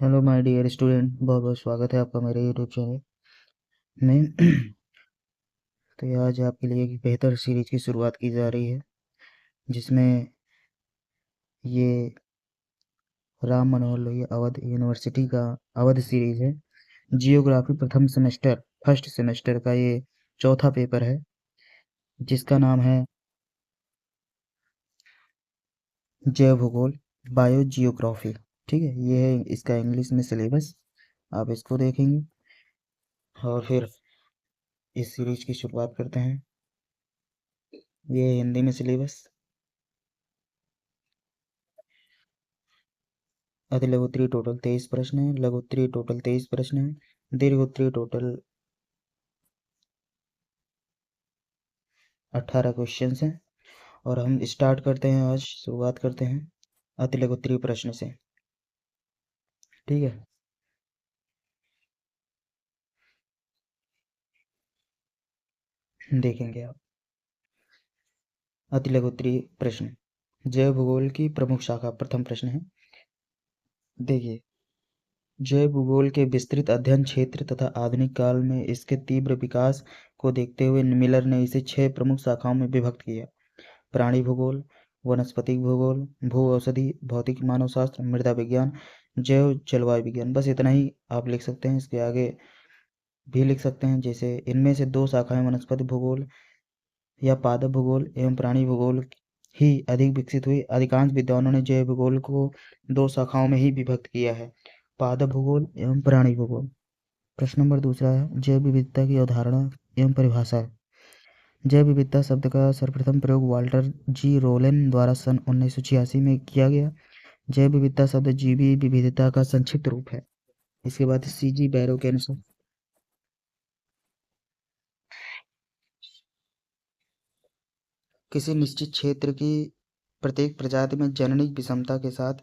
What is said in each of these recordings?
Hello my dear student, बहुत बहुत स्वागत है आपका मेरे यूट्यूब चैनल में। तो ये आज आपके लिए एक बेहतर सीरीज की शुरुआत की जा रही है, जिसमें ये राम मनोहर लोहिया अवध यूनिवर्सिटी का अवध सीरीज है। जियोग्राफी प्रथम सेमेस्टर फर्स्ट सेमेस्टर का ये चौथा पेपर है, जिसका नाम है जैव भूगोल, बायो जियोग्राफी। ठीक है, ये है इसका इंग्लिश में सिलेबस। आप इसको देखेंगे और फिर इस सीरीज की शुरुआत करते हैं। ये है हिंदी में सिलेबस। अति लघुत्तरीय टोटल 23 प्रश्न है, लघुत्तरीय टोटल 23 प्रश्न है, दीर्घोत्तरीय टोटल 18 क्वेश्चंस हैं। और हम स्टार्ट करते हैं, आज शुरुआत करते हैं अति लघुत्तरीय प्रश्न से। ठीक है, देखेंगे आप। अति लघुत्तरीय प्रश्न, जैव भूगोल की प्रमुख शाखा। प्रथम प्रश्न है, देखिए, जैव भूगोल के विस्तृत अध्ययन क्षेत्र तथा आधुनिक काल में इसके तीव्र विकास को देखते हुए मिलर ने इसे 6 प्रमुख शाखाओं में विभक्त किया। प्राणी भूगोल, वनस्पतिक भूगोल, भू औषधि, भौतिक मानव शास्त्र, मृदा विज्ञान, जैव जलवायु विज्ञान। बस इतना ही आप लिख सकते हैं। इसके आगे भी लिख सकते हैं, जैसे इनमें से 2 शाखाएं वनस्पति भूगोल या पादप भूगोल एवं प्राणी भूगोल ही अधिक विकसित हुई। अधिकांश विद्वानों ने जैव भूगोल को 2 शाखाओं में ही विभक्त किया है, पादप भूगोल एवं प्राणी भूगोल। प्रश्न नंबर दूसरा है, जैव विविधता की अवधारणा एवं परिभाषा है। जैव विविधता शब्द का सर्वप्रथम प्रयोग वाल्टर जी रोलेन द्वारा सन 1986 में किया गया। जैव विविधता शब्द जीवी विविधता का संक्षिप्त रूप है। इसके बाद सीजी बैरो के अनुसार किसी निश्चित क्षेत्र की प्रत्येक प्रजाति में जननिक विषमता के साथ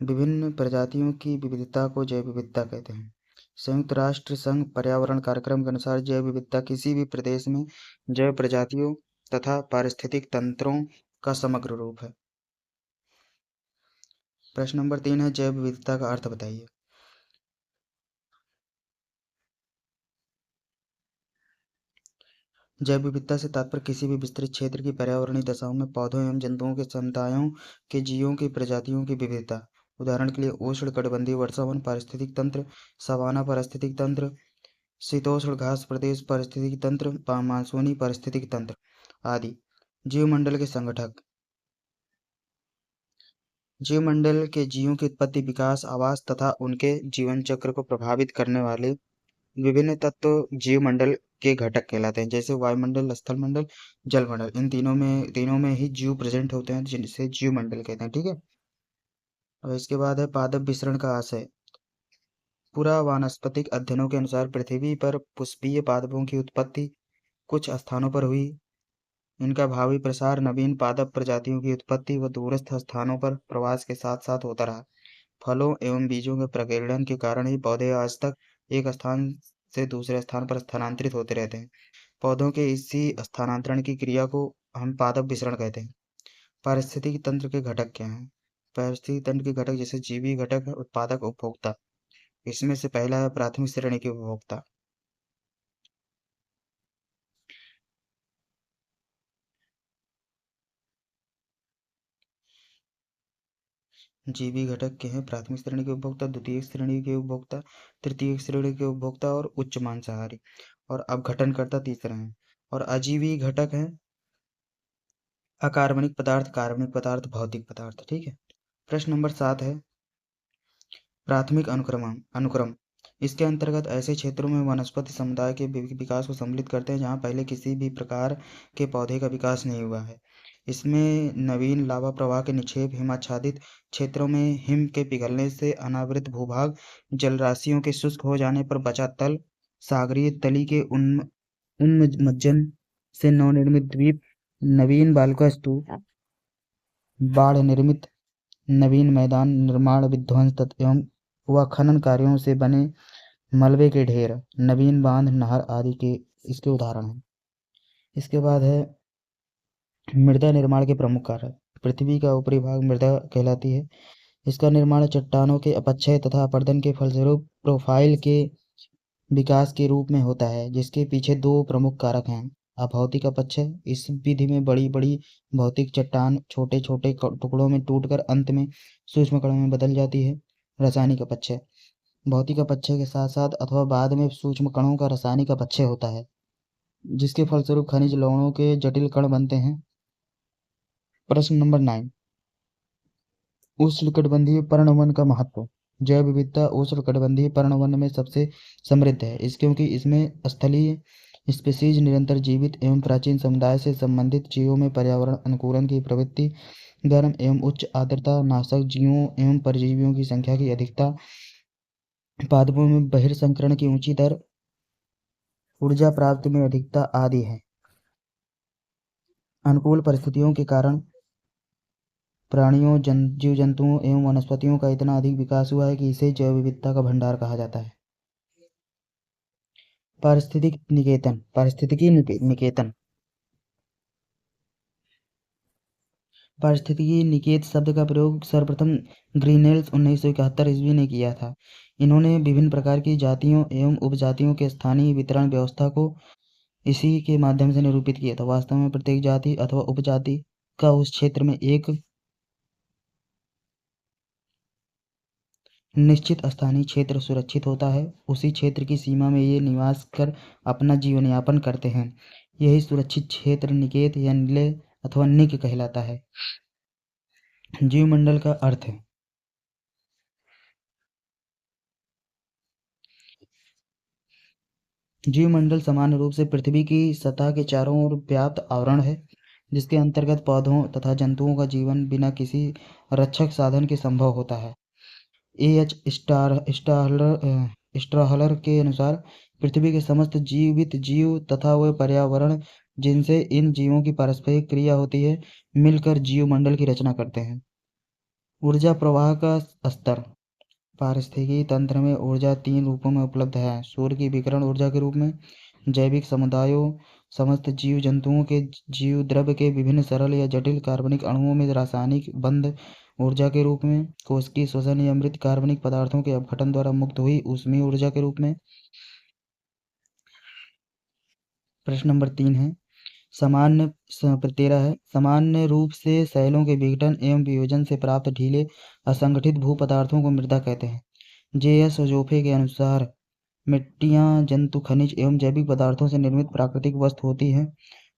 विभिन्न प्रजातियों की विविधता को जैव विविधता कहते हैं। संयुक्त राष्ट्र संघ पर्यावरण कार्यक्रम के अनुसार जैव विविधता किसी भी प्रदेश में जैव प्रजातियों तथा पारिस्थितिक तंत्रों का समग्र रूप है। प्रश्न नंबर 3 है, जैव विविधता का अर्थ बताइए। जैव विविधता से तात्पर्य किसी भी विस्तृत क्षेत्र की पर्यावरणीय दशाओं में पौधों एवं जंतुओं के समुदायों के जीवों की प्रजातियों की विविधता। उदाहरण के लिए उष्णकटिबंधीय वर्षावन पारिस्थितिक तंत्र, सवाना पारिस्थितिक तंत्र, शीतोष्ण घास प्रदेश पारिस्थितिक तंत्र, मानसूनी पारिस्थितिक तंत्र आदि। जीवमंडल के संगठक, जीवमंडल के जीवों की उत्पत्ति, विकास, आवास तथा उनके जीवन चक्र को प्रभावित करने वाले विभिन्न तत्व जीवमंडल के घटक कहलाते हैं। जैसे वायुमंडल, स्थल मंडल, जलमंडल, इन तीनों में ही जीव प्रेजेंट होते हैं, जिनसे जीवमंडल कहते हैं। ठीक है, और इसके बाद है पादप विसरण का आशय। पुरावानस्पतिक अध्ययनों के अनुसार पृथ्वी पर पुष्पीय पादपों की उत्पत्ति कुछ स्थानों पर हुई। इनका भावी प्रसार नवीन पादप प्रजातियों की उत्पत्ति व दूरस्थ स्थानों पर प्रवास के साथ साथ होता रहा। फलों एवं बीजों के प्रकीर्णन के कारण ही पौधे आज तक एक स्थान से दूसरे स्थान पर स्थानांतरित होते रहते हैं। पौधों के इसी स्थानांतरण की क्रिया को हम पादप विसरण कहते हैं। पारिस्थितिक तंत्र के घटक क्या हैं? पारिस्थितिक तंत्र के घटक जैसे जीवी घटक है, उत्पादक, उपभोक्ता। इसमें से पहला है प्राथमिक श्रेणी के उपभोक्ता। जीवी घटक के हैं प्राथमिक श्रेणी के उपभोक्ता, द्वितीय श्रेणी के उपभोक्ता, तृतीय श्रेणी के उपभोक्ता और उच्च मांसाहारी। और अपघटनकर्ता तीसरा है। और अजीवी घटक हैं अकार्बनिक पदार्थ, कार्बनिक पदार्थ, भौतिक पदार्थ। ठीक है, प्रश्न नंबर 7 है, प्राथमिक अनुक्रम। इसके अंतर्गत ऐसे क्षेत्रों में वनस्पति समुदाय के विकास को सम्मिलित करते हैं जहाँ पहले किसी भी प्रकार के पौधे का विकास नहीं हुआ है। इसमें नवीन लावा प्रवाह के निक्षेप, हिमाच्छादित क्षेत्रों में हिम के पिघलने से अनावृत भूभाग, जलराशियों के शुष्क हो जाने पर बचा तल, सागरीय तली के उन्मज्जन से नवनिर्मित द्वीप, नवीन बालुका स्तूप, बाढ़ निर्मित नवीन मैदान निर्माण विध्वंस एवं व खनन कार्यों से बने मलबे के ढेर, नवीन बांध, नहर आदि के इसके उदाहरण हैं। इसके बाद है मृदा निर्माण के प्रमुख कारक। पृथ्वी का ऊपरी भाग मृदा कहलाती है। इसका निर्माण चट्टानों के अपक्षय तथा अपरदन के फलस्वरूप प्रोफाइल के विकास के रूप में होता है, जिसके पीछे दो प्रमुख कारक हैं। अभौतिक अपक्षय, इस विधि में बड़ी बड़ी भौतिक चट्टान छोटे छोटे टुकड़ों में टूटकर अंत में सूक्ष्म कणों में बदल जाती है। रासायनिक अपक्षय, भौतिक अपक्षय के साथ साथ अथवा बाद में सूक्ष्म कणों का रासायनिक अपक्षय होता है, जिसके फलस्वरूप खनिज लवणों के जटिल कण बनते हैं। प्रश्न नंबर 9, उष्णकटिबंधीय पर्णवन का महत्व। जैव विविधता उष्णकटिबंधीय पर्णवन में सबसे समृद्ध है, क्योंकि इसमें स्थलीय स्पीशीज निरंतर जीवित एवं प्राचीन समुदाय से संबंधित जीवों में पर्यावरण अनुकूलन की प्रवृत्ति, गर्म एवं उच्च आर्द्रता, नाशक जीवों एवं परजीवियों की संख्या की अधिकता, पादपों में बहिर्संकरण की ऊंची दर, ऊर्जा प्राप्ति में अधिकता आदि है। अनुकूल परिस्थितियों के कारण प्राणियों, जीव जंतुओं एवं वनस्पतियों का इतना अधिक विकास हुआ है कि इसे जैव विविधता का भंडार कहा जाता है। पारिस्थितिकी निकेतन पारिस्थितिकी निकेत शब्द का प्रयोग सर्वप्रथम ग्रीनेल्स 1971 ईस्वी ने किया था। इन्होंने विभिन्न प्रकार की जातियों एवं उपजातियों के स्थानीय वितरण व्यवस्था को इसी के माध्यम से निरूपित किया था। वास्तव में प्रत्येक जाति अथवा उपजाति का उस क्षेत्र में एक निश्चित स्थानीय क्षेत्र सुरक्षित होता है। उसी क्षेत्र की सीमा में ये निवास कर अपना जीवन यापन करते हैं। यही सुरक्षित क्षेत्र निकेत या निलय अथवा निक कहलाता है। जीवमंडल का अर्थ है। जीवमंडल सामान्य रूप से पृथ्वी की सतह के चारों ओर व्याप्त आवरण है, जिसके अंतर्गत पौधों तथा जंतुओं का जीवन बिना किसी रक्षक साधन के संभव होता है। एच स्टाहलर के अनुसार पृथ्वी के समस्त जीवित जीव तथा वह पर्यावरण जिनसे इन जीवों की पारस्परिक क्रिया होती है, मिलकर जीवमंडल की रचना करते हैं। ऊर्जा प्रवाह का स्तर। पारिस्थितिकी तंत्र में ऊर्जा 3 रूपों में उपलब्ध है। सूर्य की विकिरण ऊर्जा के रूप में, जैविक समुदायों समस्त जीव जंतुओं के जीव द्रव्य के विभिन्न सरल या जटिल कार्बनिक अणुओं में रासायनिक बंध ऊर्जा के रूप में, कोशिकीय श्वसन या मृत कार्बनिक पदार्थों के अपघटन द्वारा मुक्त हुई ऊष्मीय ऊर्जा के रूप में। प्रश्न नंबर 3 है, 13 है, सामान्य रूप से शैलों के विघटन एवं वियोजन से प्राप्त ढीले असंगठित भू पदार्थों को मृदा कहते हैं। जे.एस. जोफे के अनुसार मिट्टियाँ जंतु खनिज एवं जैविक पदार्थों से निर्मित प्राकृतिक वस्तु होती हैं,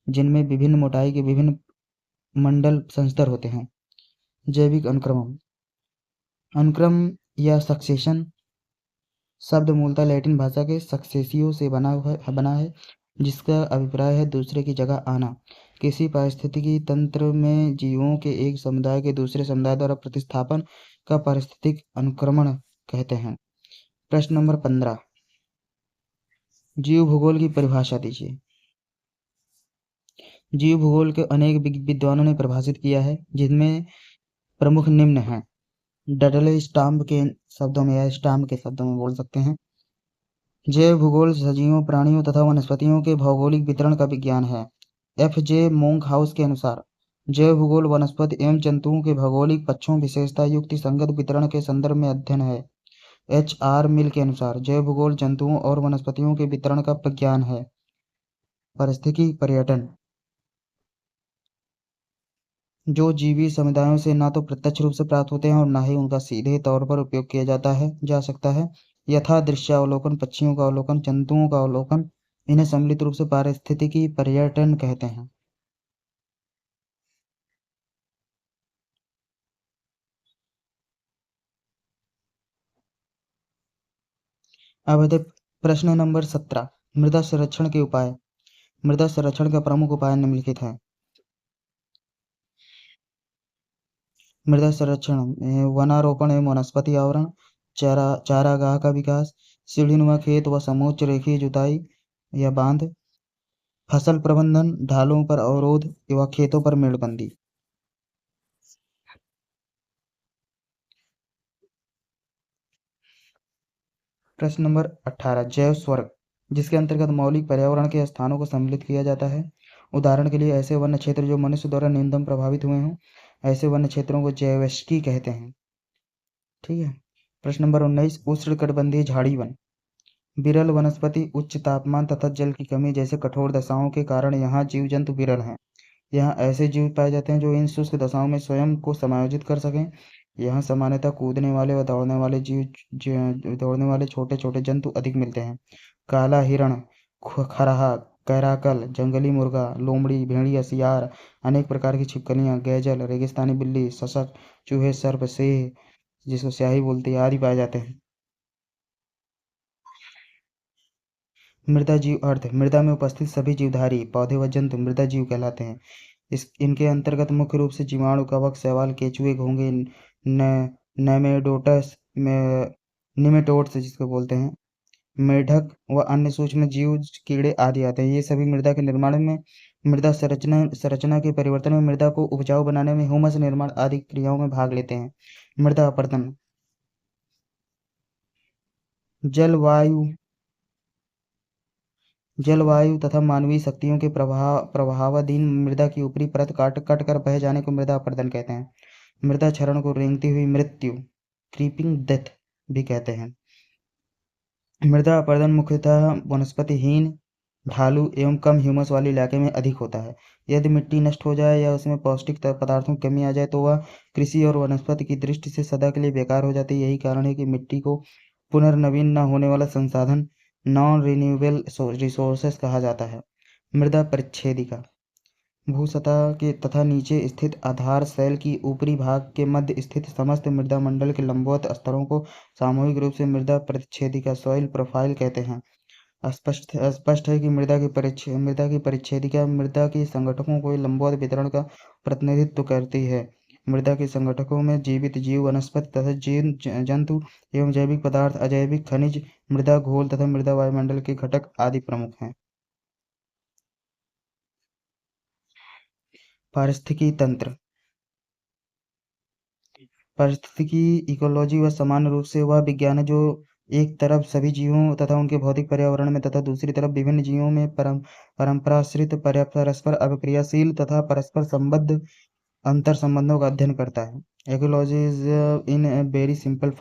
जिनमें विभिन्न मोटाई के विभिन्न मंडल संस्तर होते हैं। जैविक अनुक्रमण। अनुक्रम या सक्सेशन शब्द मूलतः लैटिन भाषा के सक्सेसियो से बना है, जिसका अभिप्राय है दूसरे की जगह आना। किसी पारिस्थितिकी तंत्र में जीवों के एक समुदाय के दूसरे समुदाय द्वारा प्रतिस्थापन का पारिस्थितिक अनुक्रमण कहते हैं। प्रश्न नंबर 15, जीव भूगोल की परिभाषा दीजिए। जीव भूगोल के अनेक विद्वानों ने परिभाषित किया है, जिनमें प्रमुख निम्न हैं। डडले स्टाम्प के शब्दों में या स्टाम्प के शब्दों में बोल सकते हैं, जैव भूगोल सजीवों, प्राणियों तथा वनस्पतियों के भौगोलिक वितरण का विज्ञान है। F.J. मोंकहाउस के अनुसार जैव भूगोल वनस्पति एवं जंतुओं के भौगोलिक पक्षों विशेषता युक्ति संगत वितरण के संदर्भ में अध्ययन है। H.R. मिल के अनुसार जैव भूगोल जंतुओं और वनस्पतियों के वितरण का विज्ञान है। पारिस्थितिकी पर्यटन, जो जीवी समुदायों से ना तो प्रत्यक्ष रूप से प्राप्त होते हैं और ना ही उनका सीधे तौर पर उपयोग किया जा सकता है, यथा दृश्यावलोकन, पक्षियों का अवलोकन, जंतुओं का अवलोकन, इन्हें सम्मिलित रूप से पारिस्थितिकी पर्यटन कहते हैं। अब है प्रश्न नंबर 17, मृदा संरक्षण के उपाय। मृदा संरक्षण का प्रमुख उपाय निम्नलिखित है। मृदा संरक्षण में वनारोपण एवं वनस्पति आवरण, चारागाह का विकास, सीढ़ीनुमा खेत व समोच्च रेखीय जुताई या बांध, फसल प्रबंधन, ढालों पर अवरोध व खेतों पर मेड़बंदी। प्रश्न नंबर 18, जैव स्वर्ग, जिसके अंतर्गत मौलिक पर्यावरण के स्थानों को सम्मिलित किया जाता है। उदाहरण के लिए ऐसे वन्य क्षेत्र जो मनुष्य द्वारा न्यूनतम प्रभावित हुए हों, ऐसे वन्य क्षेत्रों को जैवस्की कहते हैं। ठीक है। प्रश्न नंबर 19, उष्णकटिबंधीय झाड़ी वन। विरल वनस्पति, उच्च तापमान तथा जल की कमी जैसे कठोर दशाओं के कारण यहाँ जीव जंतु विरल हैं। यहाँ ऐसे जीव पाए जाते हैं जो इन शुष्क दशाओं में स्वयं को समायोजित कर सकें। यहाँ सामान्यतः कूदने वाले व दौड़ने वाले दौड़ने वाले छोटे छोटे जंतु अधिक मिलते हैं। काला हिरण, खरहा, कैराकल, जंगली मुर्गा, लोमड़ी, भेड़िया, सियार, अनेक प्रकार की छिपकलियाँ, गैजल, रेगिस्तानी बिल्ली, ससक, चूहे, सर्प, सेह जिसको स्याही बोलते हैं आदि पाए जाते हैं। मृदा जीव अर्थ, मृदा में उपस्थित सभी जीवधारी पौधे व जंतु मृदा जीव कहलाते हैं। इनके अंतर्गत मुख्य रूप से जीवाणु, कवक, शैवाल, केंचुए, घोंघे, न नेमेटोड्स में निमेटोड्स जिसको बोलते हैं, मेढक व अन्य सूक्ष्म जीव, कीड़े आदि आते हैं। ये सभी मृदा के निर्माण में, मृदा संरचना संरचना के परिवर्तन में, मृदा को उपजाऊ बनाने में, हुमस निर्माण आदि क्रियाओं में भाग लेते हैं। मृदा अपरदन, जलवायु जलवायु तथा मानवीय शक्तियों के प्रभावाधीन मृदा की ऊपरी परत काट कट कर बह जाने को मृदा अपरदन कहते हैं। मृदा क्षरण को रेंगती हुई मृत्यु, क्रीपिंग डेथ भी कहते हैं। मृदा अपरदन मुख्यतः वनस्पतिहीन, ढालू एवं कम ह्यूमस वाले इलाके में अधिक होता है। यदि मिट्टी नष्ट हो जाए या उसमें पौष्टिक पदार्थों की कमी आ जाए तो वह कृषि और वनस्पति की दृष्टि से सदा के लिए बेकार हो जाती है। यही कारण है कि मिट्टी को पुनर्नवीन न होने वाला संसाधन, नॉन रिन्यूएबल रिसोर्सेस कहा जाता है। मृदा परिच्छेदिका, भूसतह के तथा नीचे स्थित आधार सेल की ऊपरी भाग के मध्य स्थित समस्त मृदा मंडल के लंबवत स्तरों को सामूहिक रूप से मृदा परिच्छेदिका, सॉइल प्रोफाइल कहते हैं। स्पष्ट है कि मृदा की परिच्छेदिका मृदा के संगठकों को लंबवत वितरण का प्रतिनिधित्व करती है। मृदा के संगठकों में जीवित जीव, वनस्पति तथा जंतु एवं जैविक पदार्थ, अजैविक खनिज, मृदा घोल तथा मृदा वायुमंडल के घटक आदि प्रमुख हैं। पारिस्थितिकी तंत्र, पारिस्थितिकी इकोलॉजी वह सामान्य रूप से वह विज्ञान है जो एक तरफ सभी जीवों तथा उनके भौतिक पर्यावरण में तथा दूसरी तरफ विभिन्न जीवों में परस्पर अभिक्रियाशील तथा परस्पर संबद्ध अंतर संबंधों का अध्ययन करता है। Ecology is, in a very simple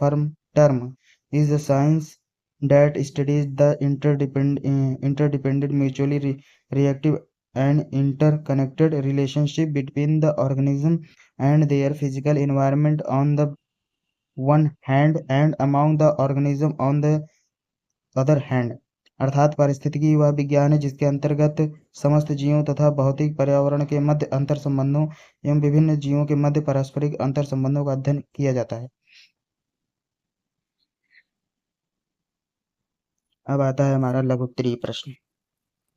term, is a science that studies the interdependent, mutually reactive and interconnected relationship between the organism and their physical environment on the one hand and among the organism on the other hand। अर्थात पारिस्थितिकी वह विज्ञान है जिसके अंतर्गत समस्त जीवों तथा भौतिक पर्यावरण के मध्य अंतर संबंधों एवं विभिन्न जीवों के मध्य पारस्परिक अंतर संबंधों का अध्ययन किया जाता है। अब आता है हमारा लघु उत्तरीय प्रश्न।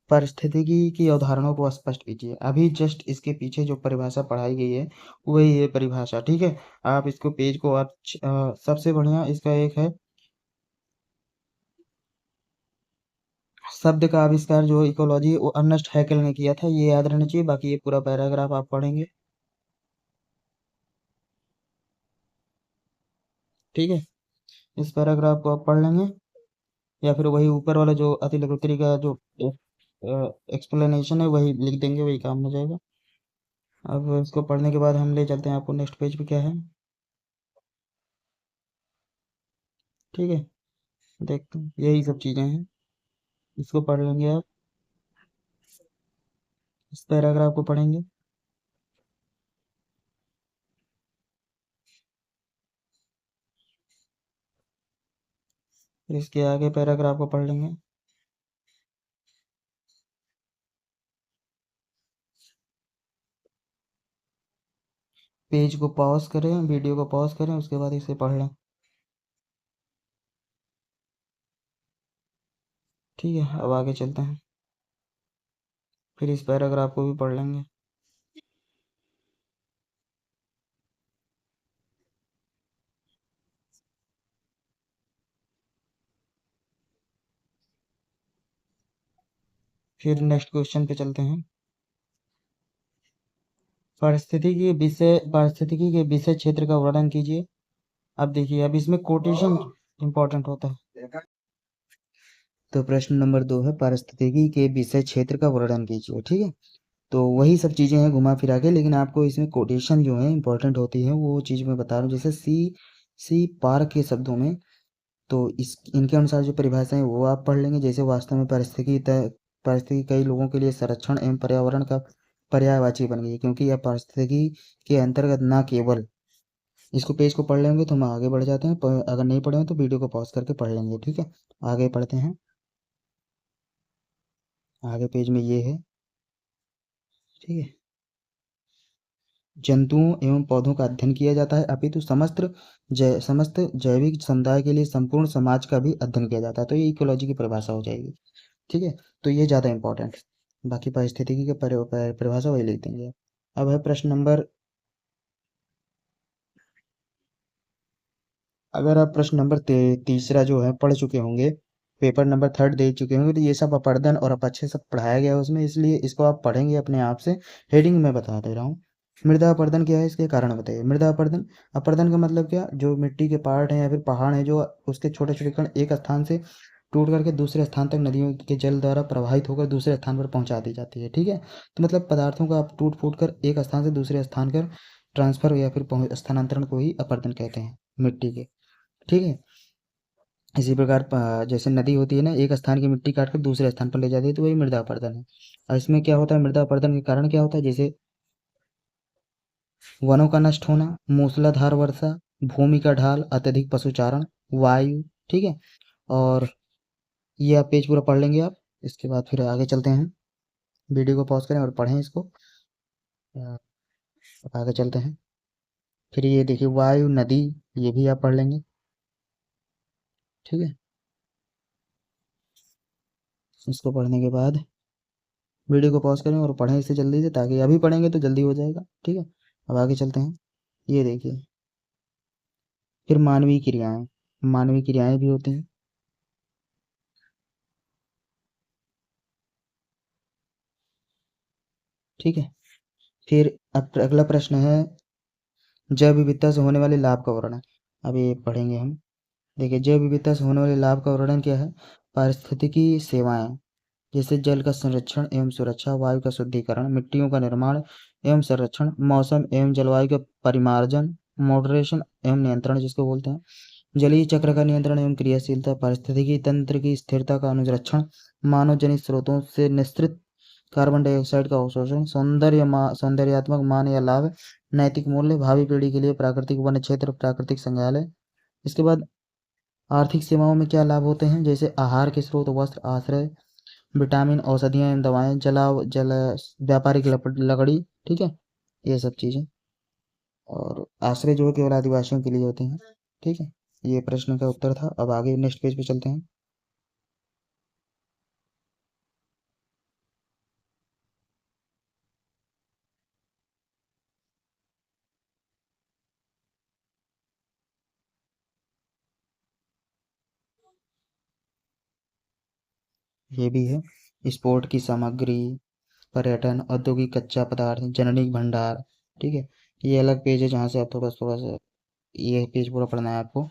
पारिस्थितिकी की अवधारणाओं को स्पष्ट कीजिए। अभी जस्ट इसके पीछे जो परिभाषा पढ़ाई गई है वही है परिभाषा, ठीक है। आप इसको पेज को सबसे बढ़िया इसका एक है शब्द का आविष्कार जो इकोलॉजी वो अर्नेस्ट हैकेल ने किया था, ये याद रहना चाहिए। बाकी ये पूरा पैराग्राफ आप पढ़ेंगे, ठीक है। इस पैराग्राफ को आप पढ़ लेंगे या फिर वही ऊपर वाला जो अति लघु उत्तरी का जो एक्सप्लेनेशन है वही लिख देंगे, वही काम हो जाएगा। अब इसको पढ़ने के बाद हम ले चलते हैं आपको नेक्स्ट पेज पे क्या है, ठीक है। देखते हैं यही सब चीज़ें हैं, इसको पढ़ लेंगे आप, इस पैराग्राफ को पढ़ेंगे। फिर इसके आगे पैराग्राफ को पढ़ लेंगे। पेज को पॉज करें, वीडियो को पॉज करें, उसके बाद इसे पढ़ लें, ठीक है। अब आगे चलते हैं, फिर इस पैराग्राफ को भी पढ़ लेंगे। फिर नेक्स्ट क्वेश्चन पे चलते हैं। पारिस्थितिकी के विषय क्षेत्र का वर्णन कीजिए। अब देखिए, अब इसमें कोटेशन इंपॉर्टेंट होता है। तो प्रश्न नंबर 2 है पारिस्थितिकी के विषय क्षेत्र का वर्णन कीजिए, ठीक है। तो वही सब चीज़ें हैं घुमा फिरा के, लेकिन आपको इसमें कोटेशन जो है इंपॉर्टेंट होती है, वो चीज़ मैं बता रहा हूँ। जैसे सी सी पार्क के शब्दों में, तो इस इनके अनुसार जो परिभाषाएं वो आप पढ़ लेंगे। जैसे वास्तव में परिस्थिति कई लोगों के लिए संरक्षण एवं पर्यावरण का पर्यायवाची बन गई है, क्योंकि यह पारिस्थितिकी के अंतर्गत न केवल, इसको पेज को पढ़ लेंगे तो हम आगे बढ़ जाते हैं, अगर नहीं पढ़े हो तो वीडियो को पॉज करके पढ़ लेंगे, ठीक है। आगे पढ़ते हैं। आगे पेज में ये है, ठीक है। जंतुओं एवं पौधों का अध्ययन किया जाता है, अपितु समस्त जैविक समुदाय के लिए संपूर्ण समाज का भी अध्ययन किया जाता है, तो ये इकोलॉजी की परिभाषा हो जाएगी, ठीक है। तो ये ज़्यादा इंपॉर्टेंट है, बाकी पारिस्थितिकी की परिभाषा वही लिख देंगे। अब है प्रश्न नंबर, अगर आप प्रश्न नंबर तीसरा जो है पढ़ चुके होंगे, पेपर नंबर 3 दे चुके होंगे, तो ये सब अपर्दन और अपक्षय सब पढ़ाया गया है उसमें, इसलिए इसको आप पढ़ेंगे अपने आप से। हेडिंग में बता दे रहा हूँ। मृदा अपरदन क्या है, इसके कारण बताइए। मृदा अपरदन, अपरदन का मतलब क्या, जो मिट्टी के पार्ट हैं या फिर पहाड़ हैं, जो उसके छोटे छोटे कण एक स्थान से टूट करके दूसरे स्थान तक नदियों के जल द्वारा प्रवाहित होकर दूसरे स्थान पर पहुंचा दी जाती है, ठीक है। तो मतलब पदार्थों का आप टूट फूट कर एक स्थान से दूसरे स्थान कर ट्रांसफर या फिर स्थानांतरण को ही अपरदन कहते हैं मिट्टी के, ठीक है। इसी प्रकार जैसे नदी होती है ना, एक स्थान की मिट्टी काट कर दूसरे स्थान पर ले जाती है, तो वही मृदा अपरदन है। और इसमें क्या होता है, मृदा अपरदन के कारण क्या होता है, जैसे वनों का नष्ट होना, मूसलाधार वर्षा, भूमि का ढाल, अत्यधिक पशुचारण, वायु, ठीक है। और ये आप पेज पूरा पढ़ लेंगे आप। इसके बाद फिर आगे चलते हैं, वीडियो को पॉज करें और पढ़ें इसको। अब आगे चलते हैं। फिर ये देखिए वायु, नदी, ये भी आप पढ़ लेंगे, ठीक है। इसको पढ़ने के बाद वीडियो को पॉज करें और पढ़ें इसे जल्दी से, ताकि अभी पढ़ेंगे तो जल्दी हो जाएगा, ठीक है। अब आगे चलते हैं। ये देखिए, फिर मानवीय क्रियाएं, मानवीय क्रियाएं भी होती हैं, ठीक है। फिर अब अगला प्रश्न है, जैव विविधता से होने वाले लाभ का वर्णन। अब ये पढ़ेंगे हम। देखिए, जैव विविधता से होने वाले लाभ का वर्णन क्या है, पारिस्थितिकी सेवाएं, जैसे जल का संरक्षण एवं सुरक्षा, वायु का शुद्धिकरण, मिट्टियों का निर्माण एवं संरक्षण, मौसम एवं जलवायु का परिमार्जन, मॉडरेशन एवं नियंत्रण जिसको बोलते हैं, जलीय चक्र का नियंत्रण एवं क्रियाशीलता, पारिस्थितिकी तंत्र की स्थिरता का अनुरक्षण, मानव जनित स्रोतों से निःसृत कार्बन डाइऑक्साइड का अवशोषण, सौंदर्यात्मक मान या लाभ, नैतिक मूल्य, भावी पीढ़ी के लिए प्राकृतिक वन क्षेत्र, प्राकृतिक संग्रहालय। इसके बाद आर्थिक सेवाओं में क्या लाभ होते हैं, जैसे आहार के स्रोत, वस्त्र, आश्रय, विटामिन, औषधियाँ एवं दवाएं, जल व्यापारिक लकड़ी, ठीक है, ये सब चीज़ें। और आश्रय जो है केवल आदिवासियों के लिए होते हैं, ठीक है। ये प्रश्न का उत्तर था। अब आगे नेक्स्ट पेज पे चलते हैं। ये भी है, स्पोर्ट की सामग्री, पर्यटन, औद्योगिक कच्चा पदार्थ, जननिक भंडार, ठीक है। ये अलग पेज है जहाँ से आप थोड़ा थोड़ा सा ये पेज पूरा पढ़ना है आपको,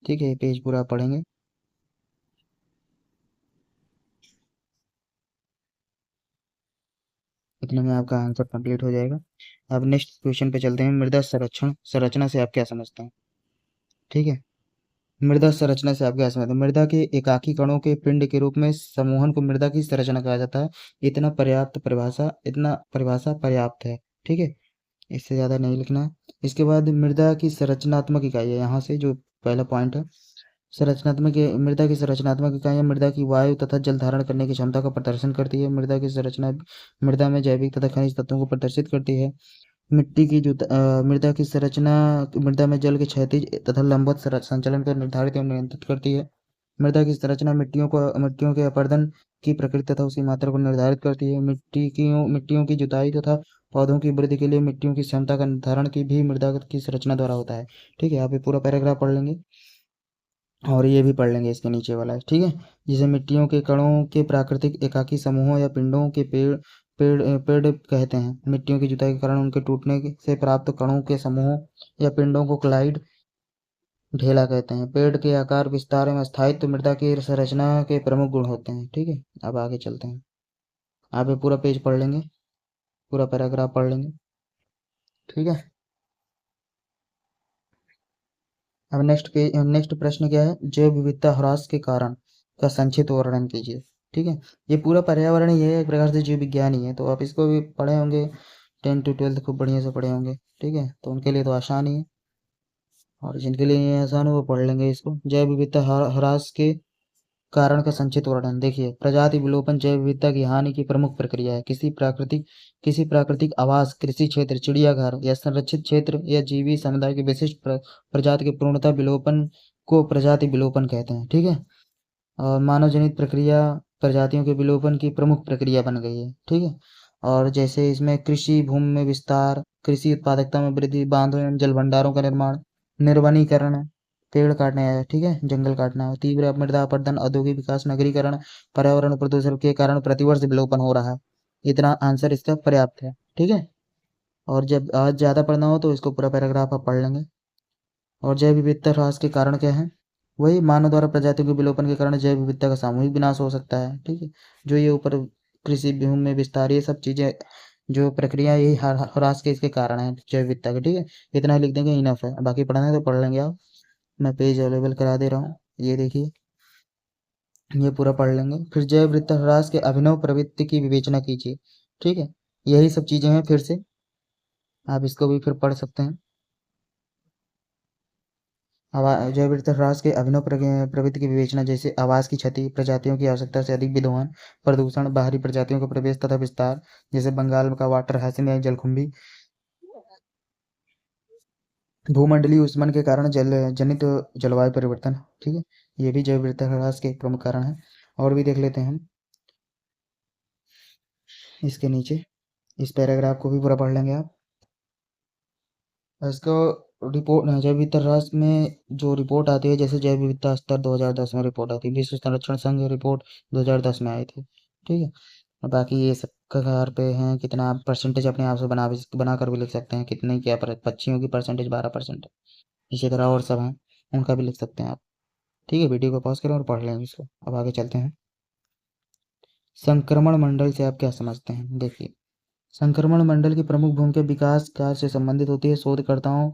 ठीक है। ये पेज पूरा पढ़ेंगे, इतने में आपका आंसर कंप्लीट हो जाएगा। अब नेक्स्ट क्वेश्चन पे चलते हैं, मृदा संरक्षण संरचना से आप क्या समझते हैं, ठीक है। मृदा संरचना से आप क्या समझते हैं, मृदा के एकाकी कणों के पिंड के रूप में समूहन को मृदा की संरचना कहा जाता है। इतना परिभाषा पर्याप्त है, ठीक है। इससे ज़्यादा नहीं लिखना है। इसके बाद मृदा की संरचनात्मक इकाई है, यहाँ से जो पहला पॉइंट है, मृदा की संरचनात्मक इकाइयाँ मृदा की वायु तथा जल धारण करने की क्षमता का प्रदर्शन करती है। मृदा में जैविक तथा खनिज तत्वों को प्रदर्शित करती है। मृदा की संरचना मृदा में जल के क्षैतिज तथा लंबवत संचलन को निर्धारित एवं नियंत्रित करती है। मृदा की संरचना मिट्टियों के अपरदन की प्रकृति तथा उसकी मात्रा को निर्धारित करती है। मिट्टियों की जुताई तथा पौधों की वृद्धि के लिए मिट्टियों की क्षमता का निर्धारण की भी मृदा की संरचना द्वारा होता है, ठीक है। आप ये पूरा पैराग्राफ पढ़ लेंगे और ये भी पढ़ लेंगे इसके नीचे वाला, ठीक है। जिसे मिट्टियों के कणों के प्राकृतिक एकाकी समूहों या पिंडों के पेड़ कहते हैं। मिट्टियों की जुताई के कारण उनके से प्राप्त कणों के समूहों या पिंडों को क्लाइड ढेला कहते हैं। पेड़ के आकार, विस्तार एवं स्थायित्व मृदा की संरचना के प्रमुख गुण होते हैं, ठीक है। अब आगे चलते हैं, आप ये पूरा पेज पढ़ लेंगे, पूरा पैराग्राफ पढ़ लेंगे, ठीक है। अब नेक्स्ट प्रश्न क्या है, जैव विविधता ह्रास के कारण का संक्षिप्त वर्णन कीजिए। ठीक है, ये पूरा पर्यावरण ये है, एक प्रकार से जीव विज्ञान ही है, तो आप इसको भी पढ़े होंगे, 10 to 12 खूब बढ़िया से पढ़े होंगे। ठीक है, तो उनके लिए तो आसान ही है, और जिनके लिए ये आसान है वो पढ़ लेंगे इसको। जैव विविधता ह्रास के कारण का संक्षिप्त वर्णन। देखिए, प्रजाति विलोपन जैव विविधता की हानि की प्रमुख प्रक्रिया है। किसी प्राकृतिक आवास, कृषि क्षेत्र, चिड़ियाघर या संरक्षित क्षेत्र या जीवी समुदाय के विशिष्ट प्रजाति के पूर्णतः विलोपन को प्रजाति विलोपन कहते हैं। ठीक है, और मानव जनित प्रक्रिया प्रजातियों के विलोपन की प्रमुख प्रक्रिया बन गई है। ठीक है, और जैसे इसमें कृषि भूमि में विस्तार, कृषि उत्पादकता में वृद्धि, बांधों एवं जल भंडारों का निर्माण, निर्वनीकरण, पेड़ काटने हैं, ठीक है, जंगल काटना है, तीव्र मृदा अपरदन, औद्योगिक विकास, नगरीकरण, पर्यावरण प्रदूषण के कारण प्रतिवर्ष विलोपन हो रहा है। इतना आंसर इसका पर्याप्त है। ठीक है, और जब आज ज्यादा पढ़ना हो तो इसको पूरा पैराग्राफ आप पढ़ लेंगे। और जैव विविधता ह्रास के कारण क्या है, वही मानव द्वारा प्रजातियों के विलोपन के कारण जैव विविधता का सामूहिक विनाश हो सकता है। ठीक है, जो ये ऊपर कृषि भूमि में विस्तार, ये सब चीजें जो प्रक्रिया, यही ह्रास के इसके कारण है जैव विविधता के। ठीक है, इतना ही लिख देंगे, इनफ है, बाकी पढ़ना है तो पढ़ लेंगे आप। मैं पेज अवेलेबल करा दे रहा हूँ, ये देखिए, ये पूरा पढ़ लेंगे। फिर जैव विविधता ह्रास के अभिनव प्रवृत्ति की विवेचना कीजिए। ठीक है, यही सब चीजें हैं, फिर से आप इसको भी फिर पढ़ सकते हैं। जैव विविधता ह्रास के अभिनव प्रवृत्ति की विवेचना, जैसे आवास की क्षति, प्रजातियों की आवश्यकता से अधिक विद्यमान प्रदूषण, बाहरी प्रजातियों का प्रवेश तथा विस्तार, जैसे बंगाल का वाटर हयासिन या जलकुंभी, भूमंडलीय उष्मन के कारण जल जनित जलवायु परिवर्तन। ठीक है, ये भी जैव विविधता ह्रास के प्रमुख कारण है। और भी देख लेते हैं हम इसके नीचे, इस पैराग्राफ को भी पूरा पढ़ लेंगे आप। इसको रिपोर्ट, जैव विविधता ह्रास में जो रिपोर्ट आती है, जैसे जैव विविधता स्तर 2010 में रिपोर्ट आती है, विश्व संरक्षण संघ रिपोर्ट 2010 में आई थी। ठीक है, और बाकी ये सब कगार पे हैं, कितना आप परसेंटेज अपने आप से बना कर भी लिख सकते हैं, कितने क्या पक्षियों की परसेंटेज 12%। इसी तरह और सब हैं, उनका भी लिख सकते हैं आप। ठीक है, वीडियो को पॉज करें और पढ़ लेंगे इसको। अब आगे चलते हैं। संक्रमण मंडल से आप क्या समझते हैं? देखिए, संक्रमण मंडल की प्रमुख भूमिका विकास कार्य से संबंधित होती है। शोधकर्ताओं,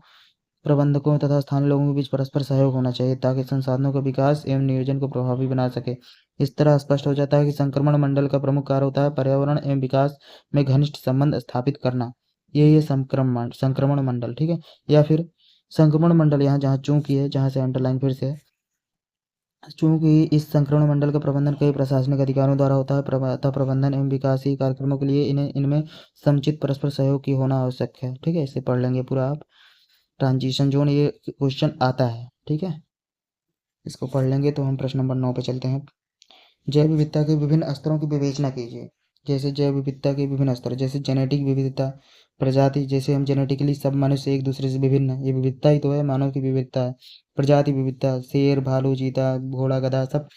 प्रबंधकों तथा स्थानीय लोगों के बीच परस्पर सहयोग होना चाहिए ताकि संसाधनों का विकास एवं नियोजन को प्रभावी बना सके। इस तरह स्पष्ट हो जाता है कि संक्रमण मंडल का प्रमुख कार्य होता है पर्यावरण एवं विकास में घनिष्ठ संबंध स्थापित करना। यही है संक्रमण मंडल। ठीक है, या फिर संक्रमण मंडल, यहाँ जहाँ चूंकि है, जहाँ से अंडरलाइन फिर से है, चूंकि इस संक्रमण मंडल का प्रबंधन कई प्रशासनिक अधिकारियों द्वारा होता है, अतः प्रबंधन एवं विकासीय कार्यक्रमों के लिए इनमें समुचित परस्पर सहयोग की होना आवश्यक है। ठीक है, इसे पढ़ लेंगे पूरा आप। ट्रांजिशन जोन, ये क्वेश्चन आता है। ठीक है, इसको पढ़ लेंगे तो हम प्रश्न नंबर 9 पे चलते हैं। जैव विविधता के विभिन्न स्तरों की विवेचना कीजिए। जैसे जैव विविधता के विभिन्न स्तर, जैसे जेनेटिक विविधता, प्रजाति, जैसे हम जेनेटिकली सब मनुष्य एक दूसरे से विभिन्न है, ये विविधता ही तो है, मानव की विविधता है। प्रजाति विविधता, शेर, भालू, चीता, घोड़ा, गधा, सब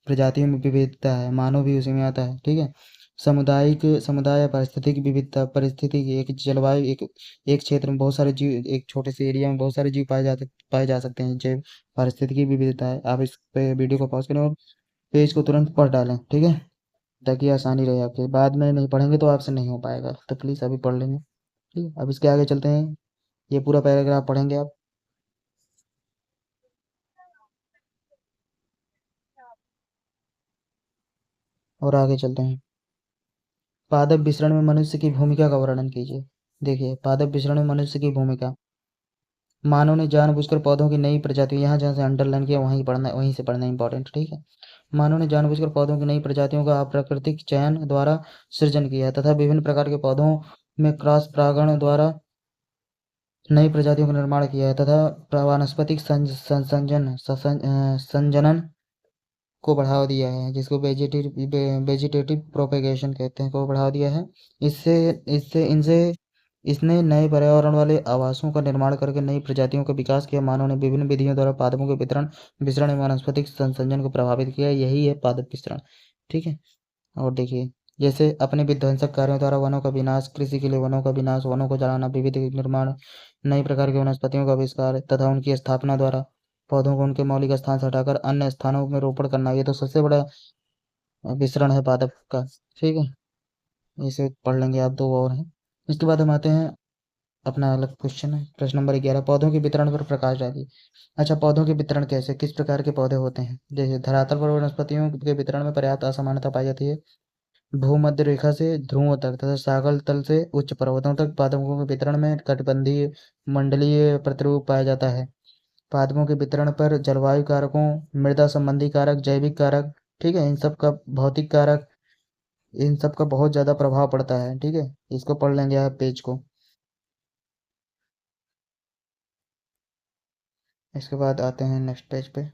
प्रजातियों में विविधता है, मानव भी उसी में आता है। ठीक है, सामुदायिक समुदाय, पारिस्थितिक विविधता, परिस्थिति की एक जलवायु, एक क्षेत्र में बहुत सारे जीव, एक छोटे से एरिया में बहुत सारे जीव पाए जा सकते हैं, जैव पारिस्थितिकी विविधता है। आप इस पे वीडियो को पॉज करें और पेज को तुरंत पढ़ डालें। ठीक है, ताकि आसानी रहे आपके, बाद में नहीं पढ़ेंगे तो आपसे नहीं हो पाएगा, तो प्लीज़ अभी पढ़ लेंगे। ठीक है, अब इसके आगे चलते हैं, ये पूरा पैराग्राफ पढ़ेंगे आप, और आगे चलते हैं। पादप विसरण में मनुष्य की भूमिका का वर्णन कीजिए। देखिए, पादप विसरण में मनुष्य की भूमिका, मानव ने जानबूझकर पौधों की नई प्रजातियों, यहाँ जहाँ से अंडरलाइन किया वहीं से पढ़ना इंपॉर्टेंट। ठीक है, मानव ने जानबूझकर पौधों की नई प्रजातियों का अप्राकृतिक चयन द्वारा सृजन किया तथा विभिन्न प्रकार के पौधों में क्रॉस परागण द्वारा नई प्रजातियों का निर्माण किया है तथा वानस्पतिक संजनन को बढ़ावा दिया है, जिसको वेजिटेटिव प्रोपेगेशन कहते हैं, को बढ़ावा दिया है। इससे इससे इनसे इसने नए पर्यावरण वाले आवासों का निर्माण करके नई प्रजातियों का विकास किया। मानव ने विभिन्न विधियों द्वारा पादपों के विसरण एवं वनस्पतिक संसर्जन को प्रभावित किया, यही है पादप विसरण। ठीक है, और देखिए, जैसे अपने विध्वंसक कार्यों द्वारा वनों का विनाश, कृषि के लिए वनों का विनाश, वनों को जलाना, विविध निर्माण, नई प्रकार की वनस्पतियों का आविष्कार तथा उनकी स्थापना द्वारा पौधों को उनके मौलिक स्थान से हटाकर अन्य स्थानों में रोपण करना, ये तो सबसे बड़ा विसरण है पादप का। ठीक है, इसे पढ़ लेंगे आप, दो और हैं। इसके बाद हम आते हैं अपना अलग क्वेश्चन है। प्रश्न नंबर 11, पौधों के वितरण पर प्रकाश डालिए। अच्छा, पौधों के वितरण कैसे, किस प्रकार के पौधे होते हैं? जैसे धरातल पर वनस्पतियों के वितरण में पर्याप्त असमानता पाई जाती है। भूमध्य रेखा से ध्रुवों तक तथा सागर तल से उच्च पर्वतों तक पादपों के वितरण में कटिबंधीय मंडलीय प्रतिरूप पाया जाता है। पादपों के वितरण पर जलवायु कारकों, मृदा संबंधी कारक, जैविक कारक, ठीक है, इन सब का भौतिक कारक, इन सब का बहुत ज्यादा प्रभाव पड़ता है। ठीक है, इसको पढ़ लेंगे आप पेज को। इसके बाद आते हैं नेक्स्ट पेज पे।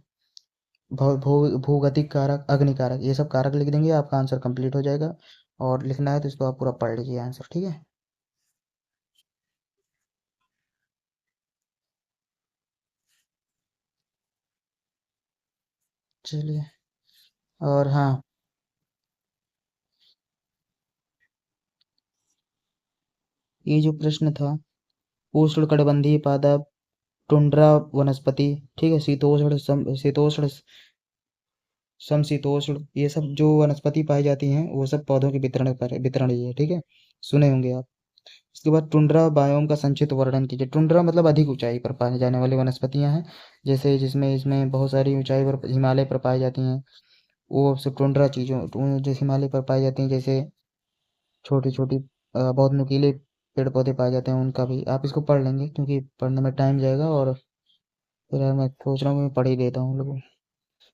भूगतिक कारक, अग्नि कारक, ये सब कारक लिख देंगे, आपका आंसर कंप्लीट हो जाएगा। और लिखना है तो इसको आप पूरा पढ़ लीजिए आंसर, ठीक है। चलिए। और हाँ, ये जो प्रश्न था, उष्णकटिबंधीय पादप, टुंड्रा वनस्पति, ठीक है, शीतोष्ण शीतोष्ण समशीतोष्ण, ये सब जो वनस्पति पाई जाती हैं वो सब पौधों के वितरण ही है, ठीक है, सुने होंगे आप। इसके बाद टुंड्रा बायोम का संक्षिप्त वर्णन कीजिए। टुंड्रा मतलब अधिक ऊंचाई पर पाई जाने वाली वनस्पतियां हैं, जैसे जिसमें इसमें बहुत सारी ऊंचाई पर हिमालय पर पाई जाती हैं, वो सब टुंड्रा चीज़ों जो हिमालय पर पाई जाती हैं, जैसे छोटी छोटी बहुत नुकीले पेड़ पौधे पाए जाते हैं, उनका भी आप इसको पढ़ लेंगे, क्योंकि पढ़ने में टाइम जाएगा। और फिर यार मैं सोच रहा हूँ कि मैं पढ़ ही लेता हूँ लोगों।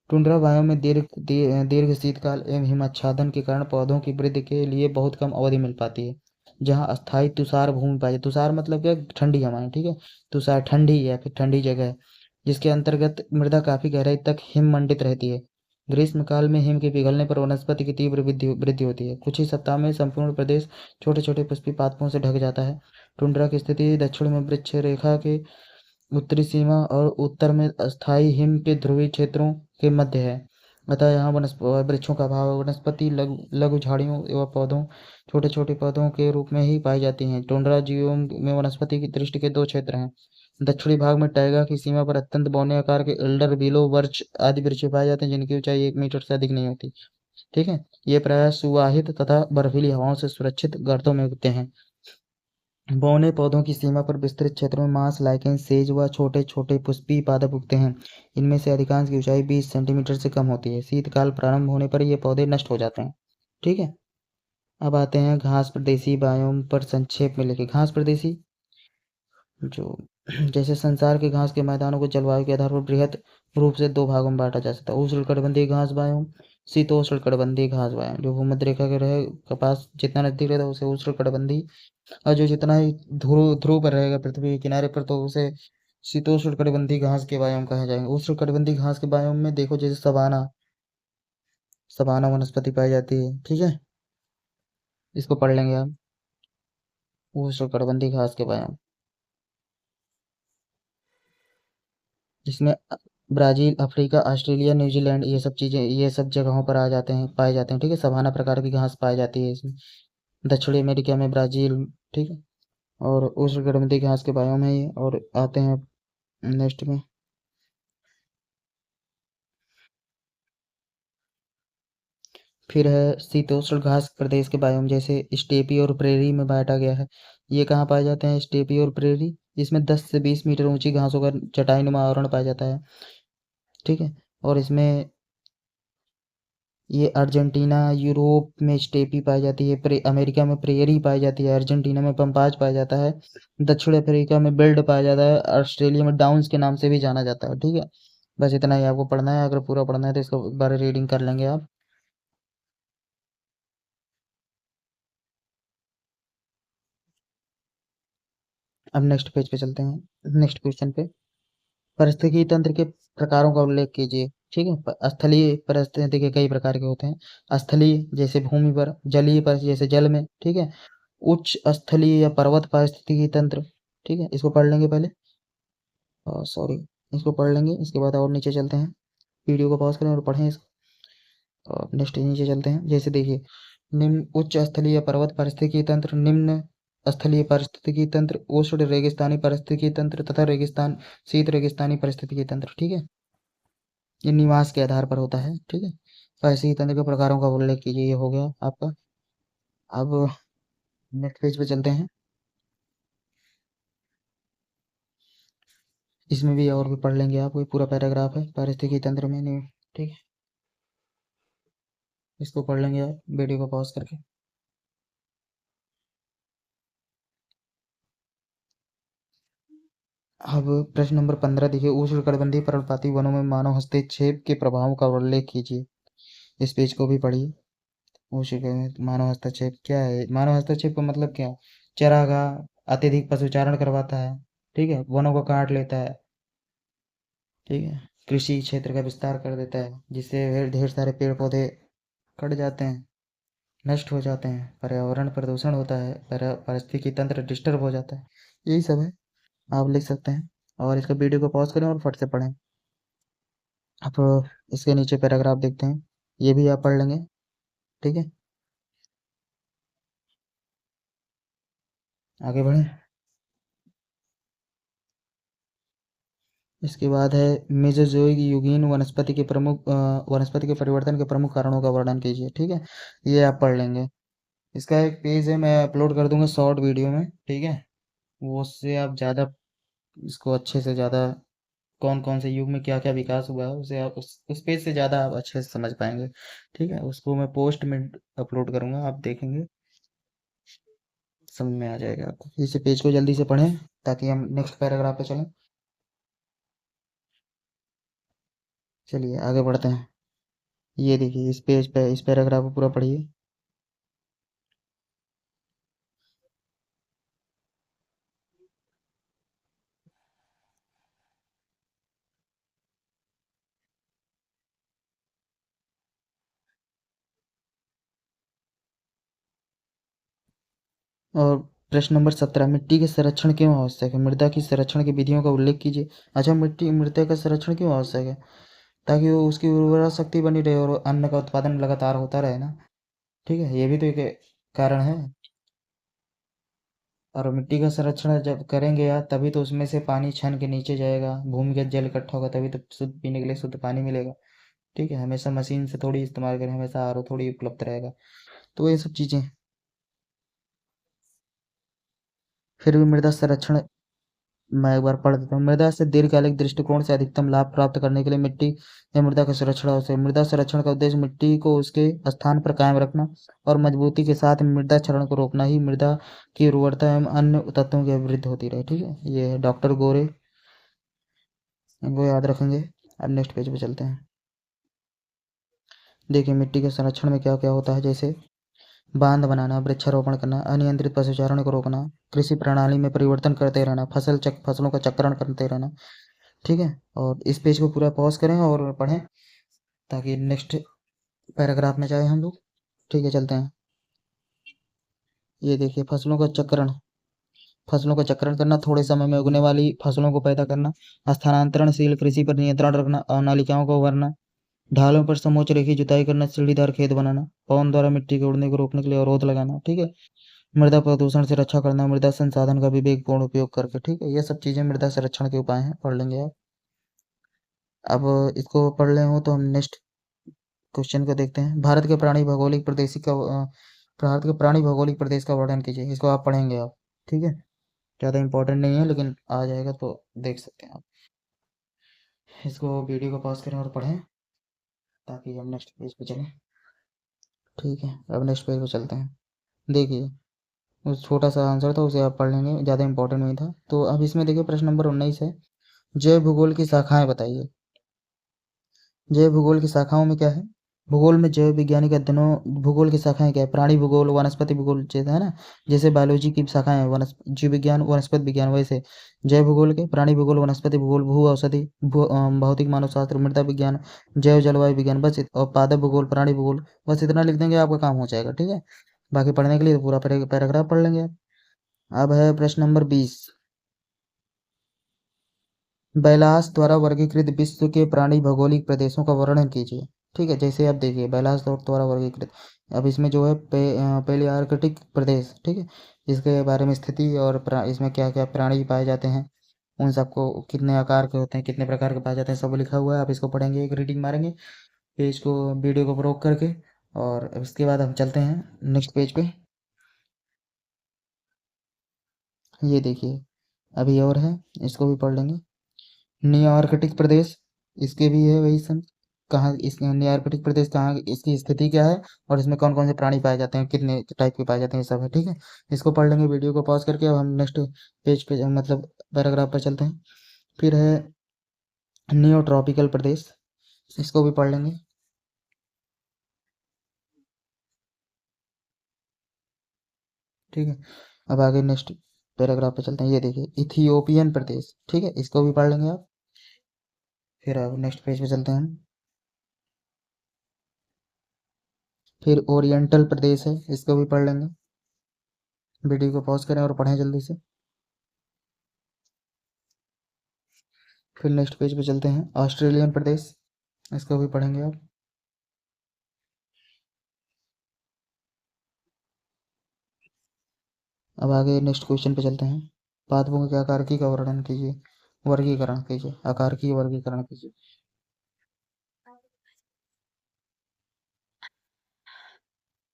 टुंड्रा वायु में दीर्घ शीतकाल एवं हिमाच्छादन के कारण पौधों की वृद्धि के लिए बहुत कम अवधि मिल पाती है। जहाँ अस्थायी तुषार भूमि पाई जाती, तुषार मतलब क्या, ठंडी हवाएं, ठीक है। तुषार ठंडी या फिर ठंडी जगह है, जिसके अंतर्गत मृदा काफी गहराई तक हिम मंडित रहती है। ग्रीष्म काल में हिम के पिघलने पर वनस्पति की तीव्र वृद्धि वृद्धि होती है। कुछ ही सप्ताह में संपूर्ण प्रदेश छोटे छोटे पुष्पीय पादपों से ढक जाता है। टुंड्रा की स्थिति दक्षिण में वृक्ष रेखा के उत्तरी सीमा और उत्तर में अस्थायी हिम के ध्रुवीय क्षेत्रों के मध्य है। अतः यहाँ वृक्षों का अभाव है। वनस्पति लघु लघु झाड़ियों एवं पौधों, छोटे छोटे पौधों के रूप में ही पाई जाती हैं। टुंड्रा जीवों में वनस्पति की दृष्टि के दो क्षेत्र हैं। दक्षिणी भाग में टैगा की सीमा पर अत्यंत बौने आकार के एल्डर, विलो, बर्च आदि वृक्ष पाए जाते हैं, जिनकी ऊंचाई 1 मीटर से अधिक नहीं होती। ठीक है, ये प्रायः सुवाहित तथा बर्फीली हवाओं से सुरक्षित गर्तों में उगते हैं। बौने पौधों की सीमा पर विस्तृत क्षेत्रों में मांस, लाइकेन, सेज व छोटे छोटे पुष्पीय पादप उगते हैं। इनमें से अधिकांश की ऊंचाई 20 सेंटीमीटर से कम होती है। शीतकाल प्रारंभ होने पर ये पौधे नष्ट हो जाते हैं। ठीक है, अब आते हैं घास प्रदेशी बायोम पर संक्षेप में लिखे। घास प्रदेशी जो जैसे संसार के घास के मैदानों को जलवायु के आधार पर बृहद रूप से दो भागों में बांटा जा सकता है। उष्णकटिबंधीय घास बायोम, शीतोष्णकटिबंधीय घास बायोम। जो भूमध्य रेखा के रहे कपास जितना नजदीक रहता है उसे उष्णकटिबंधीय, और जो जितना ही ध्रुव ध्रुव पर रहेगा पृथ्वी के किनारे पर तो उसे शीतोष्णकटिबंधीय घास के बायोम कहे जाएंगे। उष्णकटिबंधीय घास के बायोम में देखो, जैसे सवाना, सवाना वनस्पति पाई जाती है। ठीक है, इसको पढ़ लेंगे आप, उष्णकटिबंधीय घास के बायोम, जिसमें ब्राजील, अफ्रीका, ऑस्ट्रेलिया, न्यूजीलैंड, ये सब चीजें, ये सब जगहों पर आ जाते हैं, पाए जाते हैं। ठीक है, सवाना प्रकार की घास पाई जाती है इसमें। दक्षिणी अमेरिका में ब्राजील, ठीक है, और उष्णकटिबंधीय घास के बायोम है ये। और आते हैं नेक्स्ट में। फिर है शीतोष्ण घास प्रदेश के बायोम, जैसे स्टेपी और प्रेरी में बांटा गया है। ये कहाँ पाए जाते हैं, स्टेपी और प्रेरी? इसमें 10 से 20 मीटर ऊंची घासों का चटाईनुमा आवरण पाया जाता है। ठीक है, और इसमें ये अर्जेंटीना, यूरोप में स्टेपी पाई जाती है, अमेरिका में प्रेरी पाई जाती है, अर्जेंटीना में पंपाज पाया जाता है, दक्षिण अफ्रीका में बिल्ड पाया जाता है, ऑस्ट्रेलिया में डाउन्स के नाम से भी जाना जाता है। ठीक है, बस इतना ही आपको पढ़ना है। अगर पूरा पढ़ना है तो इसको एक बार रीडिंग कर लेंगे आप। अब नेक्स्ट पेज पे चलते हैं, नेक्स्ट क्वेश्चन पे। पारिस्थितिकी तंत्र के प्रकारों का उल्लेख कीजिए। ठीक है, स्थलीय पारिस्थितिकी के कई प्रकार के होते हैं। स्थलीय जैसे भूमि पर, जलीय पर जैसे जल में, ठीक है, उच्च स्थलीय या पर्वत पारिस्थितिकी तंत्र। ठीक है, इसको पढ़ लेंगे पहले, सॉरी, इसको पढ़ लेंगे, इसके बाद और नीचे चलते हैं। वीडियो को पॉज करें और पढ़ें इसको। और नेक्स्ट नीचे चलते हैं, जैसे देखिए, निम्न उच्च स्थलीय या पर्वत पारिस्थितिकी तंत्र, निम्न स्थलीय पारिस्थितिकी तंत्र, उष्ण रेगिस्तानी पारिस्थितिकी तंत्र तथा रेगिस्तान शीत रेगिस्तानी पारिस्थितिकी तंत्र। ठीक है, ये निवास के आधार पर होता है। ठीक है, पारिस्थितिकी तंत्र के प्रकारों का उल्लेख कीजिए, ये हो गया आपका। अब नेक्स्ट पेज पे चलते हैं। इसमें भी और भी पढ़ लेंगे आप, कोई पूरा पैराग्राफ है पारिस्थितिकी तंत्र में नहीं। ठीक है, इसको पढ़ लेंगे आप वीडियो को पॉज करके। अब प्रश्न नंबर 15 देखिए, उष्णकटिबंधीय पर्णपाती वनों में मानव हस्तक्षेप के प्रभावों का उल्लेख कीजिए। इस पेज को भी पढ़िए। मानव हस्तक्षेप क्या है? मानव हस्तक्षेप का मतलब क्या? चरागाह अत्यधिक पशुचारण करवाता है, ठीक है, वनों को काट लेता है, ठीक है, कृषि क्षेत्र का विस्तार कर देता है, जिससे ढेर ढेर सारे पेड़ पौधे कट जाते हैं, नष्ट हो जाते हैं, पर्यावरण प्रदूषण होता है, पारिस्थितिकी तंत्र डिस्टर्ब हो जाता है। यही सब है, आप लिख सकते हैं। और इसका वीडियो को पॉज करें और फट से पढ़ें। अब इसके नीचे पैराग्राफ देखते हैं, ये भी आप पढ़ लेंगे। ठीक है, आगे बढ़ें। इसके बाद है मेसोजोइक युगीन वनस्पति के वनस्पति के परिवर्तन के प्रमुख कारणों का वर्णन कीजिए। ठीक है, ये आप पढ़ लेंगे। इसका एक पेज है, मैं अपलोड कर दूंगा शॉर्ट वीडियो में, ठीक है, वो उससे आप ज़्यादा इसको अच्छे से ज़्यादा कौन कौन से युग में क्या क्या विकास हुआ है उसे आप उस पेज से ज़्यादा आप अच्छे से समझ पाएंगे। ठीक है, उसको मैं पोस्ट में अपलोड करूंगा, आप देखेंगे, समझ में आ जाएगा आपको। इस पेज को जल्दी से पढ़ें ताकि हम नेक्स्ट पैराग्राफ पे चलें। चलिए आगे बढ़ते हैं। ये देखिए, इस पेज पे इस पैराग्राफ को पूरा पढ़िए। और प्रश्न नंबर 17, मिट्टी के संरक्षण क्यों आवश्यक है? मृदा की संरक्षण की विधियों का उल्लेख कीजिए। अच्छा, मृदा का संरक्षण क्यों आवश्यक है? ताकि वो उसकी उर्वरा शक्ति बनी रहे और अन्न का उत्पादन लगातार होता रहे ना। ठीक है, ये भी तो एक कारण है। और मिट्टी का संरक्षण जब करेंगे यार, तभी तो उसमें से पानी छन के नीचे जाएगा, भूमिगत जल इकट्ठा होगा, तभी तो शुद्ध पीने के लिए शुद्ध पानी मिलेगा। ठीक है, हमेशा मशीन से थोड़ी इस्तेमाल करें, हमेशा आरओ थोड़ी उपलब्ध रहेगा। तो ये सब चीज़ें। फिर भी मृदा संरक्षण मैं एक बार पढ़ देता हूँ। मृदा से दीर्घकालिक दृष्टिकोण से अधिकतम लाभ प्राप्त करने के लिए मिट्टी या मृदा का संरक्षण आवश्यक है। मृदा संरक्षण का उद्देश्य मिट्टी को उसके स्थान पर कायम रखना और मजबूती के साथ मृदा क्षरण को रोकना ही मृदा की उर्वरता एवं अन्य तत्वों की अभिवृद्धि होती रहे। ठीक है, ये है डॉक्टर गोरे, इनको याद रखेंगे। अब नेक्स्ट पेज पे चलते हैं। देखिए, मिट्टी के संरक्षण में क्या क्या होता है, जैसे बांध बनाना, वृक्षारोपण करना, अनियंत्रित पशुचारण को रोकना, कृषि प्रणाली में परिवर्तन करते रहना, फसलों का चक्रण करते रहना। ठीक है, और इस पेज को पूरा पॉज करें और पढ़ें ताकि नेक्स्ट पैराग्राफ में जाए हम लोग। ठीक है, चलते हैं। ये देखिए, फसलों का चक्रण करना, थोड़े समय में उगने वाली फसलों को पैदा करना, स्थानांतरणशील कृषि पर नियंत्रण रखना, अनालिकाओं को भरना, ढालों पर समोच्च रेखीय जुताई करना, सीढ़ीदार खेत बनाना, पवन द्वारा मिट्टी के उड़ने को रोकने के लिए अवरोध लगाना। ठीक है, मृदा प्रदूषण से रक्षा करना, मृदा संसाधन का विवेकपूर्ण उपयोग करके। ठीक है, ये सब चीजें मृदा संरक्षण के उपाय हैं, पढ़ लेंगे आप। अब इसको पढ़ ले हो तो हम नेक्स्ट क्वेश्चन को देखते हैं। भारत के प्राणी भौगोलिक प्रदेश का वर्णन कीजिए। इसको आप पढ़ेंगे आप। ठीक है, ज़्यादा इंपॉर्टेंट नहीं है लेकिन आ जाएगा तो देख सकते हैं आप। इसको वीडियो को पॉज करें और पढ़ें ताकि हम नेक्स्ट पेज पे चलें। ठीक है, अब नेक्स्ट पेज पे चलते हैं। देखिए, उस छोटा सा आंसर था, उसे आप पढ़ लेंगे, ज़्यादा इंपॉर्टेंट नहीं था। तो अब इसमें देखिए, प्रश्न नंबर 19 है, जैव भूगोल की शाखाएं बताइए। जैव भूगोल की शाखाओं में क्या है? भूगोल में जैव वैज्ञानिक अध्ययनों भूगोल की शाखाएं क्या है? प्राणी भूगोल, वनस्पति भूगोल, जैसे है ना, जैसे बायोलॉजी की शाखाएं हैं, जीव विज्ञान, वनस्पति विज्ञान, वैसे जैव भूगोल के प्राणी भूगोल, वनस्पति भूगोल, भू औषधि, भौतिक मानव शास्त्र, मृदा विज्ञान, जैव जलवायु विज्ञान, बस और पादप भूगोल, प्राणी भूगोल, बस इतना लिख देंगे, आपका काम हो जाएगा। ठीक है, बाकी पढ़ने के लिए पूरा पैराग्राफ पढ़ लेंगे आप। अब है प्रश्न नंबर 20, बैलास द्वारा वर्गीकृत विश्व के प्राणी भौगोलिक प्रदेशों का वर्णन कीजिए। ठीक है, जैसे आप देखिए, बैलास द्वारा वर्गीकृत, अब इसमें जो है पेलियार्कटिक प्रदेश, ठीक है, इसके बारे में स्थिति और इसमें क्या क्या प्राणी पाए जाते हैं, उन सबको कितने आकार के होते हैं, कितने प्रकार के पाए जाते हैं, सब लिखा हुआ है। आप इसको पढ़ेंगे, एक रीडिंग मारेंगे पेज को, वीडियो को रोक करके, और उसके बाद हम चलते हैं नेक्स्ट पेज पे। ये देखिए, अभी और है, इसको भी पढ़ लेंगे। नियो आर्कटिक प्रदेश, इसके भी है वही सब। कहाँ इस नियो आर्कटिक प्रदेश कहाँ, इसकी स्थिति क्या है, और इसमें कौन कौन से प्राणी पाए जाते हैं, कितने टाइप के पाए जाते हैं, ये सब है, ठीक है। इसको पढ़ लेंगे वीडियो को पॉज करके। अब हम नेक्स्ट पेज पे मतलब पैराग्राफ पर चलते हैं। फिर है नियो ट्रॉपिकल प्रदेश, इसको भी पढ़ लेंगे, ठीक है। अब आगे नेक्स्ट पैराग्राफ पे चलते हैं। ये देखिए इथियोपियन प्रदेश, ठीक है, इसको भी पढ़ लेंगे आप। फिर अब नेक्स्ट पेज पे चलते हैं हम। फिर ओरिएंटल प्रदेश है, इसको भी पढ़ लेंगे। वीडियो को पॉज करें और पढ़ें जल्दी से। फिर नेक्स्ट पेज पे चलते हैं ऑस्ट्रेलियन प्रदेश, इसको भी पढ़ेंगे आप। अब आगे नेक्स्ट क्वेश्चन पे चलते हैं। पादपों के आकार का वर्णन कीजिए, वर्गीकरण कीजिए, आकार की वर्गीकरण कीजिए।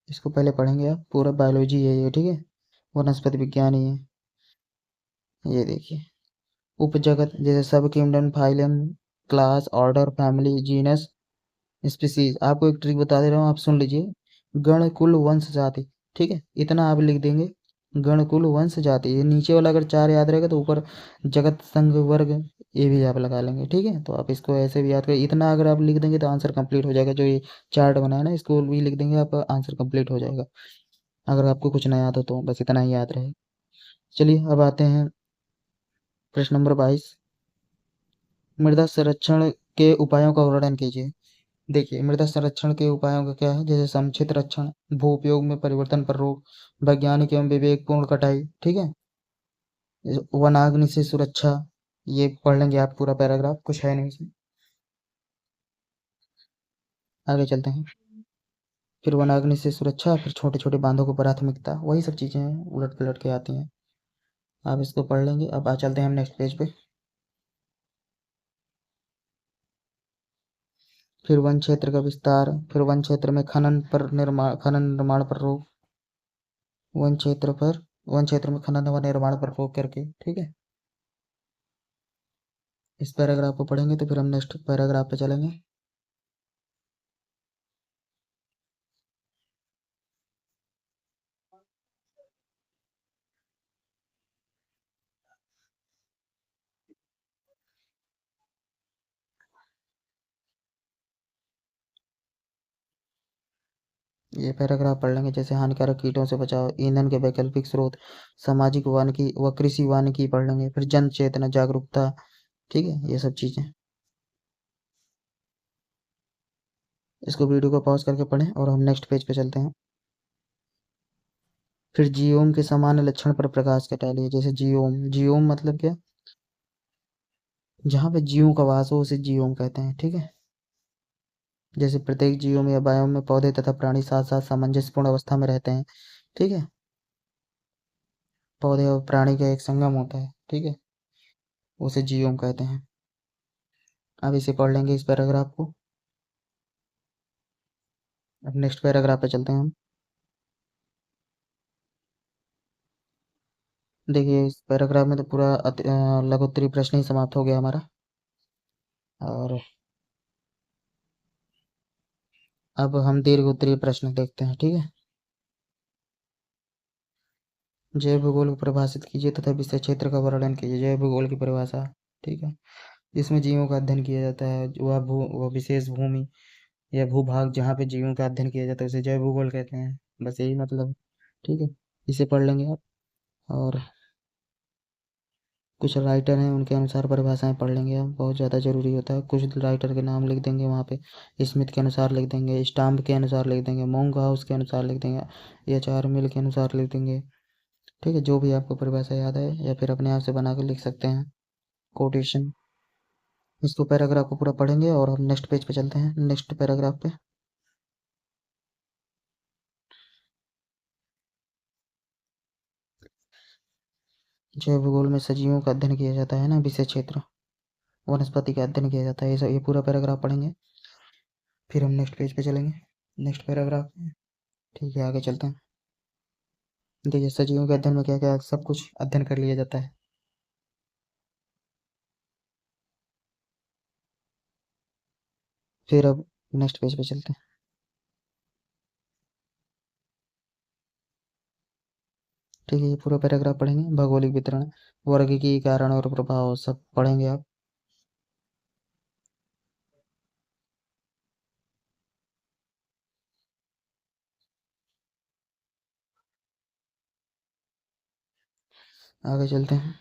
इसको पहले पढ़ेंगे आप, पूरा बायोलॉजी है ये, ठीक है, वनस्पति विज्ञान ही है। ये देखिए उपजगत, जैसे सब kingdom, phylum, class, order, family, genus, species. आपको एक ट्रिक बता दे रहा हूँ, आप सुन लीजिए। गण, कुल, वंश, जाति, ठीक है, इतना आप लिख देंगे। गण, कुल, वंश, जाति, ये नीचे वाला अगर चार याद रहेगा तो ऊपर जगत, संघ, वर्ग, ये भी आप लगा लेंगे, ठीक है। तो आप इसको ऐसे भी याद करें, इतना अगर आप लिख देंगे तो आंसर कंप्लीट हो जाएगा। जो ये चार्ट बना है ना, इसको भी लिख देंगे, आपका आंसर कंप्लीट हो जाएगा। अगर आपको कुछ ना याद हो तो बस इतना ही याद रहे। चलिए अब आते हैं प्रश्न नंबर 22। मृदा संरक्षण के उपायों का वर्णन कीजिए। देखिए मृदा संरक्षण के उपायों का क्या है, जैसे समुचित रक्षण, भू उपयोग में परिवर्तन पर रोक, वैज्ञानिक एवं विवेकपूर्ण कटाई, ठीक है, वनाग्नि से सुरक्षा। ये पढ़ लेंगे आप पूरा पैराग्राफ, कुछ है नहीं इसमें। आगे चलते हैं। फिर वनाग्नि से सुरक्षा, फिर छोटे छोटे बांधों को प्राथमिकता, वही सब चीजें हैं, उलट पलट के आती हैं। आप इसको पढ़ लेंगे। अब आ चलते हैं हम नेक्स्ट पेज पे। फिर वन क्षेत्र का विस्तार, फिर वन क्षेत्र में खनन निर्माण पर रोक, वन क्षेत्र पर, वन क्षेत्र में खनन व निर्माण पर रोक करके, ठीक है। इस पैराग्राफ को पढ़ेंगे तो फिर हम नेक्स्ट पैराग्राफ पे चलेंगे। ये पैराग्राफ पढ़ लेंगे, जैसे हानिकारक कीटों से बचाव, ईंधन के वैकल्पिक स्रोत, सामाजिक वानिकी व कृषि वानिकी पढ़ लेंगे, फिर जन चेतना जागरूकता, ठीक है, ये सब चीजें। इसको वीडियो को पॉज करके पढ़ें और हम नेक्स्ट पेज पे चलते हैं। फिर जीओम के सामान्य लक्षण पर प्रकाश डालिए। जैसे जीओम, जीओम मतलब क्या, जहाँ पे जीवों का वास हो उसे जीओम कहते हैं, ठीक है। जैसे प्रत्येक जीओम या बायोम में पौधे तथा प्राणी साथ साथ सामंजस्यपूर्ण अवस्था में रहते हैं, ठीक है। पौधे और प्राणी का एक संगम होता है, ठीक है, उसे जीओम कहते हैं। अब इसे पढ़ लेंगे इस पैराग्राफ को। अब नेक्स्ट पैराग्राफ पे चलते हैं हम। देखिए इस पैराग्राफ में तो पूरा लघु उत्तरीय प्रश्न ही समाप्त हो गया हमारा। और अब हम दीर्घ उत्तरीय प्रश्न देखते हैं, ठीक है। जैव भूगोल को परिभाषित कीजिए तथा विषय क्षेत्र का वर्णन कीजिए। जैव भूगोल की परिभाषा, ठीक है, इसमें जीवों का अध्ययन किया जाता है। वह विशेष भूमि या भूभाग जहाँ पे जीवों का अध्ययन किया जाता है उसे जैव भूगोल कहते हैं, बस यही मतलब, ठीक है। इसे पढ़ लेंगे आप। और कुछ राइटर हैं उनके अनुसार परिभाषाएं पढ़ लेंगे आप, बहुत ज़्यादा जरूरी होता है। कुछ राइटर के नाम लिख देंगे वहाँ पे, स्मिथ के अनुसार लिख देंगे, स्टाम्प के अनुसार लिख देंगे, मोंग हाउस के अनुसार लिख देंगे, एच आर मिल के अनुसार लिख देंगे, ठीक है। जो भी आपको परिभाषा याद है या फिर अपने आप से बना कर लिख सकते हैं, कोटेशन। इसको पैराग्राफ को पूरा पढ़ेंगे और हम नेक्स्ट पेज पे चलते हैं, नेक्स्ट पैराग्राफ पे। जैव भूगोल में सजीवों का अध्ययन किया जाता है ना, विषय क्षेत्र, वनस्पति का अध्ययन किया जाता है, ये पूरा पैराग्राफ पढ़ेंगे। फिर हम नेक्स्ट पेज पे चलेंगे, नेक्स्ट पैराग्राफ में, ठीक है। आगे चलते हैं। देखिए सजीवों के अध्ययन में क्या क्या सब कुछ अध्ययन कर लिया जाता है। फिर अब नेक्स्ट पेज पे चलते हैं। ठीक है, ये पूरा पैराग्राफ पढ़ेंगे। भौगोलिक वितरण, वर्ग की कारण और प्रभाव सब पढ़ेंगे आप। आगे चलते हैं।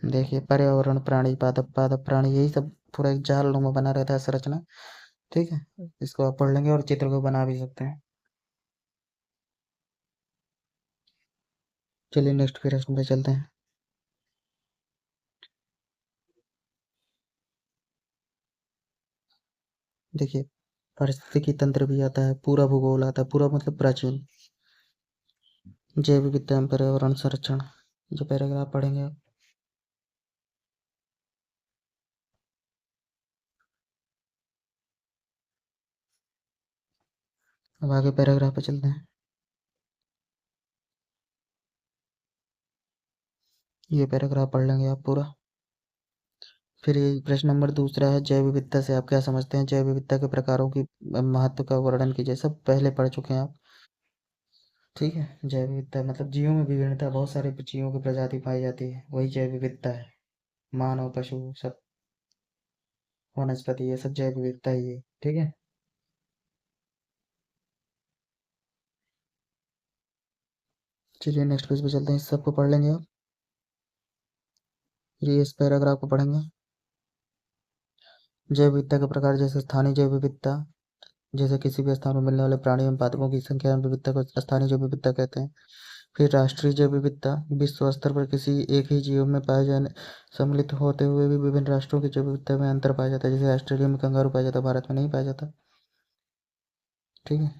देखिए, पर्यावरण, प्राणी, पादप, पादप प्राणी, यही सब पूरा एक जाल नुमा बना रहता है संरचना। ठीक है, इसको आप पढ़ लेंगे और चित्र को बना भी सकते हैं। चलिए नेक्स्ट प्रश्न पे चलते हैं। देखिए, पारिस्थितिकी तंत्र भी आता है, पूरा भूगोल आता है, पूरा मतलब प्राचीन, जैव विविधता, पर्यावरण संरक्षण, जो पैराग्राफ पढ़ेंगे आप। अब आगे पैराग्राफ पे चलते हैं। ये पैराग्राफ पढ़ लेंगे आप पूरा। फिर ये प्रश्न नंबर दूसरा है, जैव विविधता से आप क्या समझते हैं? जैव विविधता के प्रकारों की महत्व का वर्णन कीजिए। सब पहले पढ़ चुके हैं आप। ठीक है, जैव विविधता मतलब जीवों में विभिन्नता, बहुत सारे जीवों की प्रजाति पाई जाती है, वही जैव विविधता है। मानव, पशु, सब, वनस्पति, ये सब जैव विविधता ही है। ठीक है, चलिए नेक्स्ट पेज पे चलते हैं। इस सबको पढ़ लेंगे आप। ये इस पैराग्राफ को पढ़ेंगे। जैव विविधता के प्रकार, जैसे स्थानीय जैव विविधता, जैसे किसी भी स्थान में मिलने वाले प्राणी एवं पादपों की संख्या एवं विविधता को स्थानीय जैव विविधता कहते हैं। फिर राष्ट्रीय जैव विविधता, विश्व स्तर पर किसी एक ही जीव में पाए जाने, सम्मिलित होते हुए भी विभिन्न राष्ट्रों की जैव विविधता में अंतर पाया जाता है। जैसे ऑस्ट्रेलिया में कंगारू पाया जाता है, भारत में नहीं पाया जाता। ठीक है,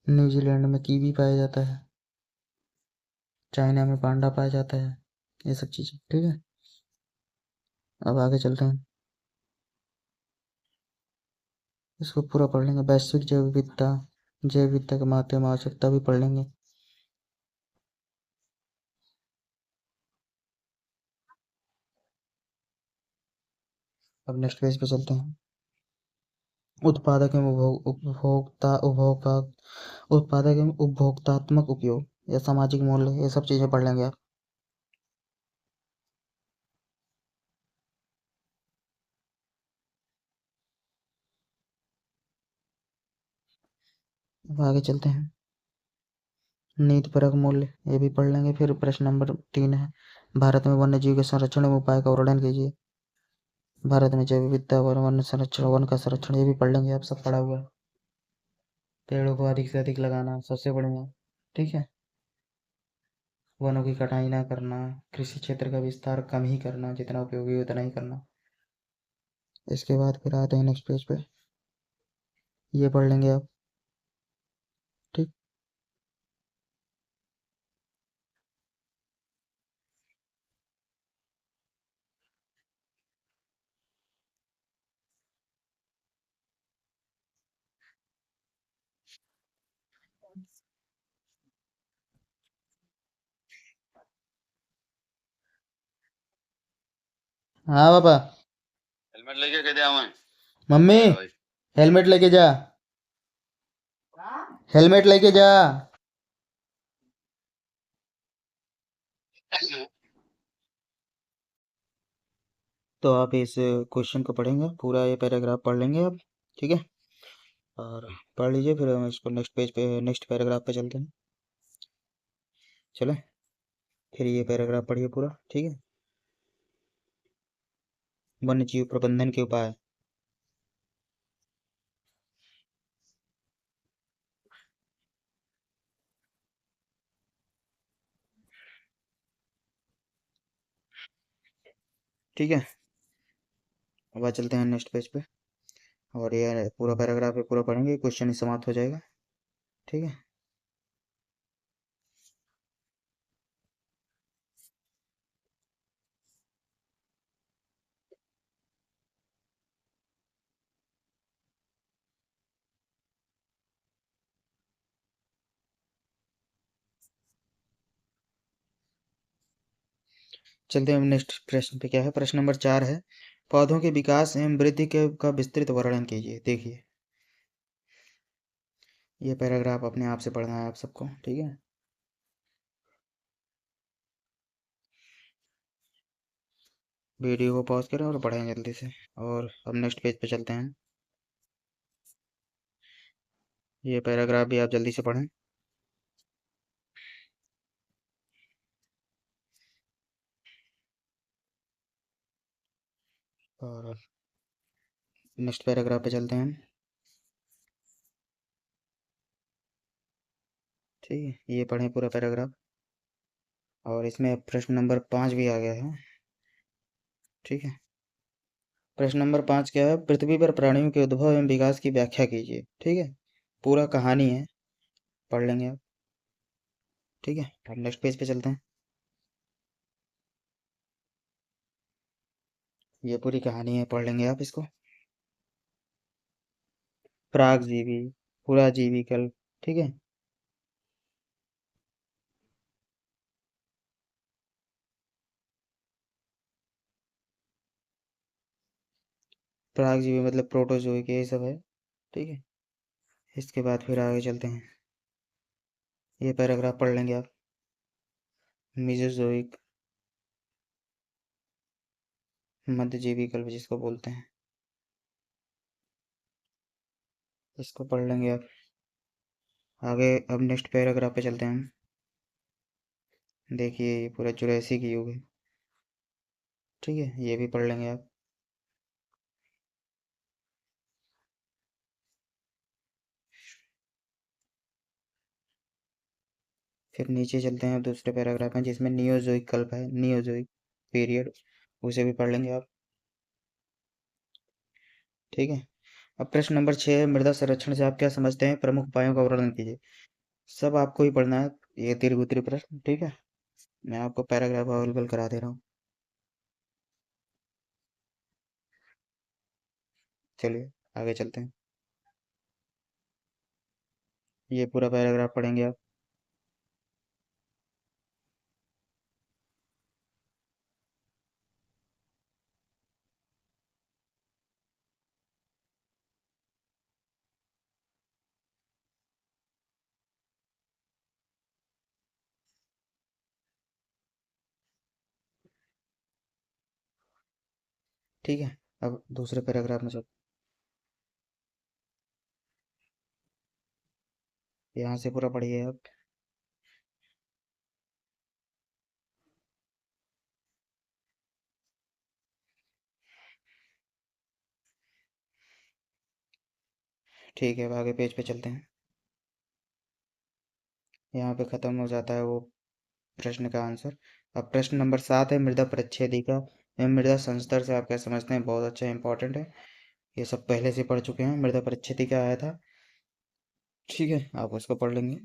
न्यूजीलैंड में कीवी पाया जाता है, चाइना में पांडा पाया जाता है, ये सब चीजें। ठीक है, अब आगे चलते हैं। इसको पूरा पढ़ लेंगे। वैश्विक जैव विविधता, जैव विविधता के महत्व एवं आवश्यकता भी पढ़ लेंगे। अब नेक्स्ट पेज पे चलते हैं। उत्पादक एवं उत्पादक एवं उपभोक्तात्मक उपयोग या सामाजिक मूल्य, ये सब चीजें पढ़ लेंगे आप। अब आगे चलते हैं। नीतिपरक मूल्य, ये भी पढ़ लेंगे। फिर प्रश्न नंबर 3 है, भारत में वन्य जीव के संरक्षण एवं उपाय का वर्णन कीजिए। भारत में जैव विविधता और वन संरक्षण, वन का संरक्षण, ये भी पढ़ लेंगे आप। सब पढ़ा हुआ है। पेड़ों को अधिक से अधिक लगाना सबसे बढ़िया। ठीक है, वनों की कटाई ना करना, कृषि क्षेत्र का विस्तार कम ही करना, जितना उपयोगी है उतना ही करना। इसके बाद फिर आते हैं नेक्स्ट पेज पे, ये पढ़ लेंगे आप। ठीक, हाँ पापा। हेलमेट लेके के जाऊँ मैं? मम्मी, हेलमेट लेके जा, हेलमेट लेके जा। तो आप इस क्वेश्चन को पढ़ेंगे पूरा, ये पैराग्राफ पढ़ लेंगे आप। ठीक है, और पढ़ लीजिए, फिर हम इसको नेक्स्ट पेज पे, नेक्स्ट पैराग्राफ पे चलते हैं। चले, फिर ये पैराग्राफ पढ़िए पूरा। ठीक है, वन्य जीव प्रबंधन के उपाय। ठीक है, अब आ चलते हैं नेक्स्ट पेज पे, और ये पूरा पैराग्राफ है, पूरा पढ़ेंगे, क्वेश्चन ही समाप्त हो जाएगा। ठीक है, चलते हैं हम नेक्स्ट प्रश्न पे। क्या है? प्रश्न नंबर 4 है, पौधों के विकास एवं वृद्धि के का विस्तृत वर्णन कीजिए। देखिए, ये पैराग्राफ अपने आप से पढ़ना है आप सबको, ठीक है? वीडियो को पॉज करें और पढ़ें जल्दी से। और अब नेक्स्ट पेज पे चलते हैं। ये पैराग्राफ भी आप जल्दी से पढ़ें। और नेक्स्ट पैराग्राफ पे चलते हैं। ठीक है, ये पढ़ें पूरा पैराग्राफ। और इसमें प्रश्न नंबर 5 भी आ गया है। ठीक है, प्रश्न नंबर 5 क्या है? पृथ्वी पर प्राणियों के उद्भव एवं विकास की व्याख्या कीजिए। ठीक है, पूरा कहानी है, पढ़ लेंगे आप। ठीक है, अब नेक्स्ट पेज पे चलते हैं। ये पूरी कहानी है, पढ़ लेंगे आप इसको। प्रागजीवी, पुराजीवी कल्प। ठीक है, प्रागजीवी मतलब प्रोटोजोइक, यही सब है। ठीक है, इसके बाद फिर आगे चलते हैं। ये पैराग्राफ पढ़ लेंगे आप। मीजोजोइक, मध्यजीवी कल्प जिसको बोलते हैं, इसको पढ़ लेंगे आप। आगे अब नेक्स्ट पैराग्राफ पे चलते हैं हम। देखिए, ये पूरा जुरासिक युग है। ठीक है, ये भी पढ़ लेंगे आप। फिर नीचे चलते हैं दूसरे पैराग्राफ में जिसमें नियोजोइक कल्प है, नियोजोइक पीरियड, उसे भी पढ़ लेंगे आप। ठीक है, अब प्रश्न नंबर 6 है, मृदा संरक्षण से आप क्या समझते हैं? प्रमुख उपायों का वर्णन कीजिए। सब आपको ही पढ़ना है, ये दीर्घ उत्तरीय प्रश्न। ठीक है, मैं आपको पैराग्राफ अवेलेबल करा दे रहा हूँ। चलिए आगे चलते हैं। ये पूरा पैराग्राफ पढ़ेंगे आप। ठीक है, अब दूसरे पैराग्राफ में चल, यहाँ से पूरा पढ़िए आप। ठीक है, अब आगे पेज पे चलते हैं। यहाँ पे खत्म हो जाता है वो प्रश्न का आंसर। अब प्रश्न नंबर 7 है, मृदा परिच्छेदिका एवं मृदा संस्तर से आप क्या समझते हैं? बहुत अच्छा, इंपॉर्टेंट है। ये सब पहले से पढ़ चुके हैं। मृदा परिच्छेदिका आया था, ठीक है, आप उसको पढ़ लेंगे।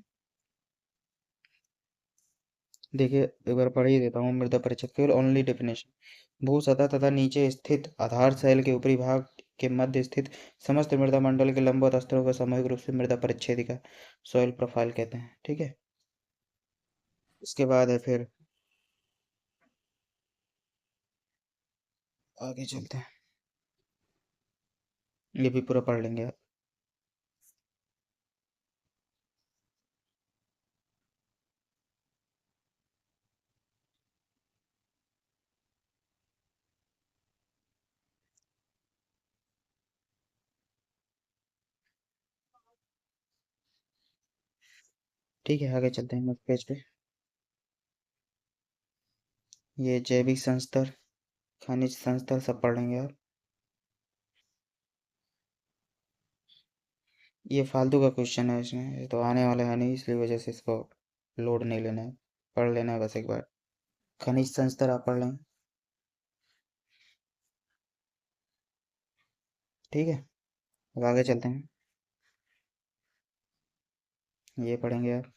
देखिए, एक बार पढ़ ही देता हूँ। मृदा परिच्छेद केवल ओनली डेफिनेशन, भू सतह तथा नीचे स्थित आधार शैल के ऊपरी भाग के मध्य स्थित समस्त मृदा मंडल के लंबवत स्तरों को सामूहिक रूप से मृदा परिच्छेदिका, सॉइल प्रोफाइल कहते हैं। ठीक है, इसके बाद है फिर आगे चलते हैं। ये भी पूरा पढ़ लेंगे आप। ठीक है, आगे चलते हैं नेक्स्ट पेज पे। ये जैविक संस्तर, खनिज संस्तर सब पढ़ लेंगे आप। ये फालतू का क्वेश्चन है, इसमें ये तो आने वाला है नहीं, इसलिए वजह से इसको लोड नहीं लेना है, पढ़ लेना है बस एक बार। खनिज संस्तर आप पढ़ लें। ठीक है, अब आगे चलते हैं। ये पढ़ेंगे आप।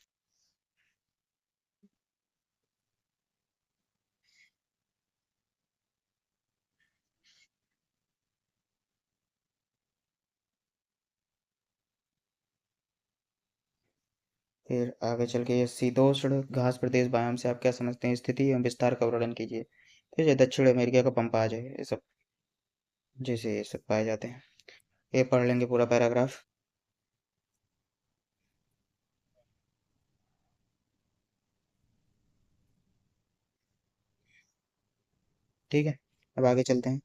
फिर आगे चल के ये शीतोष्ण घास प्रदेश व्यायाम से आप क्या समझते हैं? स्थिति एवं विस्तार का वर्णन कीजिए। ठीक है, दक्षिण अमेरिका का पंपाज है ये सब, जैसे ये सब पाए जाते हैं। ये पढ़ लेंगे पूरा पैराग्राफ। ठीक है, अब आगे चलते हैं।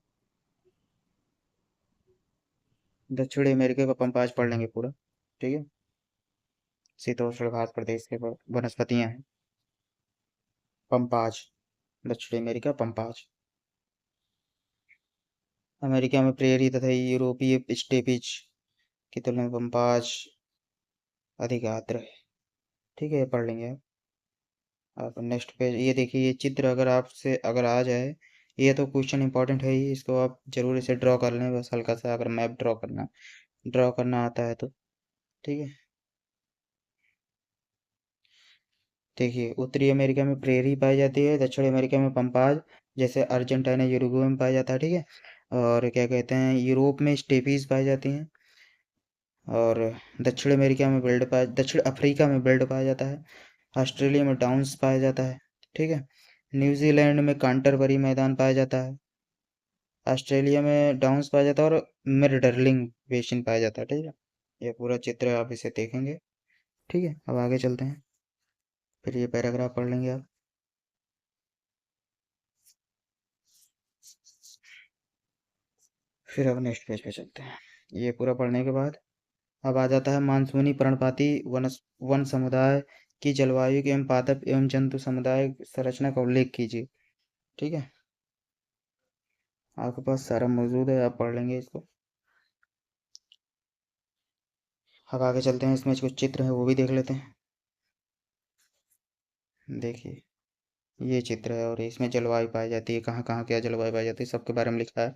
दक्षिण अमेरिका का पंपाज पढ़ लेंगे पूरा। ठीक है, शीतोष्ण घास प्रदेश के वनस्पतियां हैं। पंपाज, दक्षिण अमेरिका पंपाज। अमेरिका में प्रेरी तथा यूरोपीय स्टेपिज की तुलना में पंपाज अधिक आर्द्र है। ठीक है, ये पढ़ लेंगे आप। नेक्स्ट पेज, ये देखिए, ये चित्र अगर आपसे अगर आ जाए, ये तो क्वेश्चन इंपॉर्टेंट है ही, इसको आप जरूर इसे ड्रॉ कर लें बस हल्का सा, अगर मैप ड्रॉ करना आता है तो। ठीक है, देखिए, उत्तरी अमेरिका में प्रेरी पाई जाती है, दक्षिण अमेरिका में पंपाज, जैसे अर्जेंटीना यूरुग्वे में पाया जाता है। ठीक है, और क्या कहते हैं, यूरोप में स्टेपीज पाई जाती हैं, और दक्षिण अफ्रीका में बेल्ट पाया जाता है। ऑस्ट्रेलिया में डाउन्स पाया जाता है। ठीक है, न्यूजीलैंड में कांटरबरी मैदान पाया जाता है। ऑस्ट्रेलिया में डाउन्स पाया जाता है, और मिरडर्लिंग बेसिन पाया जाता है। ठीक है, ये पूरा चित्र आप इसे देखेंगे। ठीक है, अब आगे चलते हैं, फिर ये पैराग्राफ पढ़ लेंगे आप। फिर अब नेक्स्ट पेज पे चलते हैं। ये पूरा पढ़ने के बाद अब आ जाता है मानसूनी पर्णपाती वन समुदाय की जलवायु एवं पादप एवं जंतु समुदाय संरचना का उल्लेख कीजिए। ठीक है, आपके पास सारा मौजूद है, आप पढ़ लेंगे इसको। अब आगे चलते हैं, इसमें कुछ चित्र है वो भी देख लेते हैं। देखिए, ये चित्र है, और इसमें जलवायु पाई जाती है, कहाँ कहाँ क्या जलवायु पाई जाती है सबके बारे में लिखा है,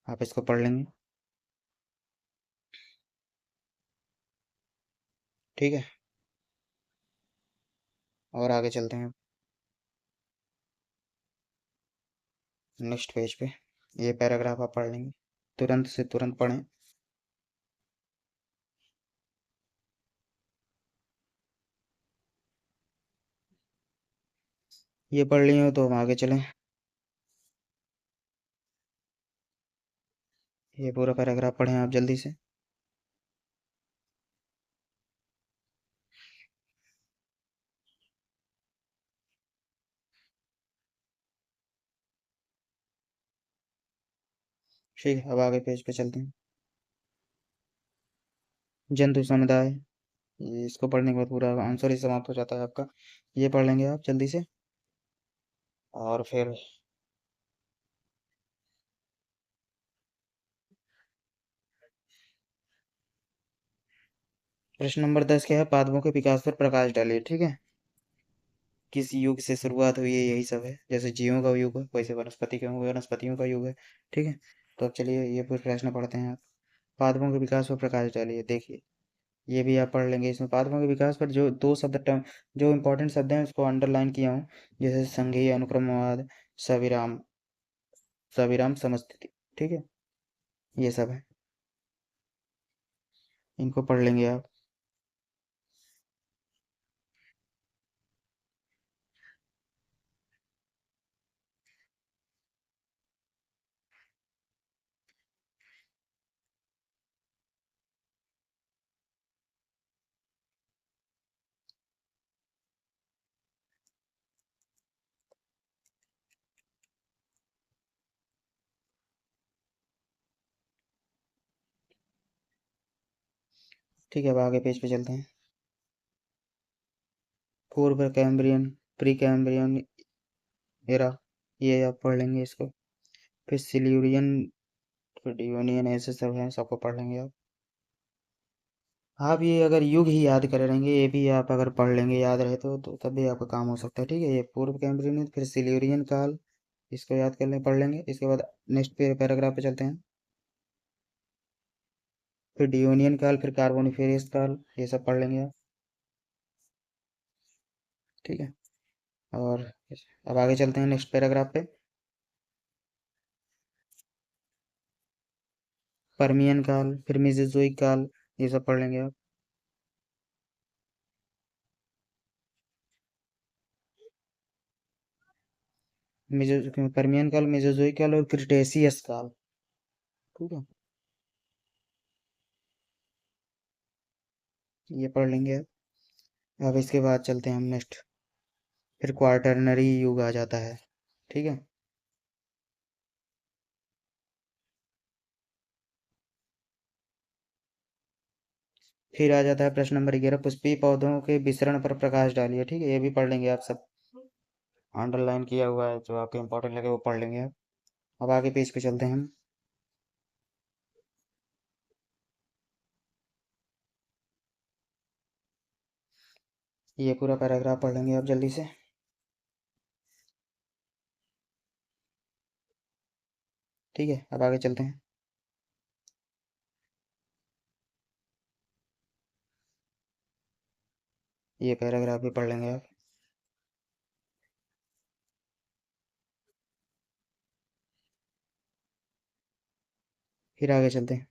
आप इसको पढ़ लेंगे। ठीक है, और आगे चलते हैं नेक्स्ट पेज पे। ये पैराग्राफ आप पढ़ लेंगे, तुरंत से तुरंत पढ़ें। ये पढ़ लिए हो तो हम आगे चलें। ये पूरा पैराग्राफ पढ़ें आप जल्दी से। ठीक है, अब आगे पेज पे चलते हैं। जंतु समुदाय, इसको पढ़ने के बाद पूरा आंसर ही समाप्त हो जाता है आपका। ये पढ़ लेंगे आप जल्दी से, और फिर प्रश्न नंबर 10 क्या है, पादपों के विकास पर प्रकाश डालिए। ठीक है, किस युग से शुरुआत हुई है, यही सब है, जैसे जीवों का युग है वैसे वनस्पतियों का युग है। ठीक है, तो अब चलिए ये पूरे प्रश्न पढ़ते हैं आप। पादपों के विकास पर प्रकाश डालिए। देखिए, ये भी आप पढ़ लेंगे। इसमें पादपों के विकास पर जो दो शब्द टर्म, जो इंपॉर्टेंट शब्द हैं उसको अंडरलाइन किया हूँ, जैसे संघीय अनुक्रमवाद, सविराम, समस्थिति। ठीक है, ये सब है, इनको पढ़ लेंगे आप। ठीक है, अब आगे पेज पे चलते हैं। पूर्व कैम्ब्रियन, प्री कैम्ब्रियन एरा, ये आप पढ़ लेंगे इसको। फिर सिल्यूरियन, फिर डियोनियन, ऐसे सब हैं, सबको पढ़ लेंगे आप। आप ये अगर युग ही याद करे रहेंगे, ये भी आप अगर पढ़ लेंगे याद रहे तो तब भी आपका काम हो सकता है। ठीक है, ये पूर्व कैम्ब्रियन, फिर सिल्यूरियन काल, इसको याद कर लें, पढ़ लेंगे। इसके बाद नेक्स्ट पैराग्राफ पे चलते हैं। फिर डियोनियन काल, फिर कार्बोनिफेरस काल, ये सब पढ़ लेंगे आप। ठीक है, और अब आगे चलते हैं नेक्स्ट पैराग्राफ पे। परमियन काल, फिर मेसोजोइक काल, ये सब पढ़ लेंगे आप। परमियन काल, मेसोजोइक काल और क्रिटेशियस काल। ठीक है, ये पढ़ लेंगे। अब इसके बाद चलते हैं हम नेक्स्ट। फिर क्वार्टरनरी युग आ जाता है। ठीक है, फिर आ जाता है प्रश्न नंबर 11, पुष्पीय पौधों के वितरण पर प्रकाश डालिए। ठीक है, ये भी पढ़ लेंगे आप सब, अंडरलाइन किया हुआ है, जो आपको इंपॉर्टेंट लगे वो पढ़ लेंगे आप। अब आगे पेज पे चलते हैं हम। ये पूरा पैराग्राफ पढ़ लेंगे आप जल्दी से। ठीक है, अब आगे चलते हैं। ये पैराग्राफ भी पढ़ लेंगे आप। फिर आगे चलते हैं।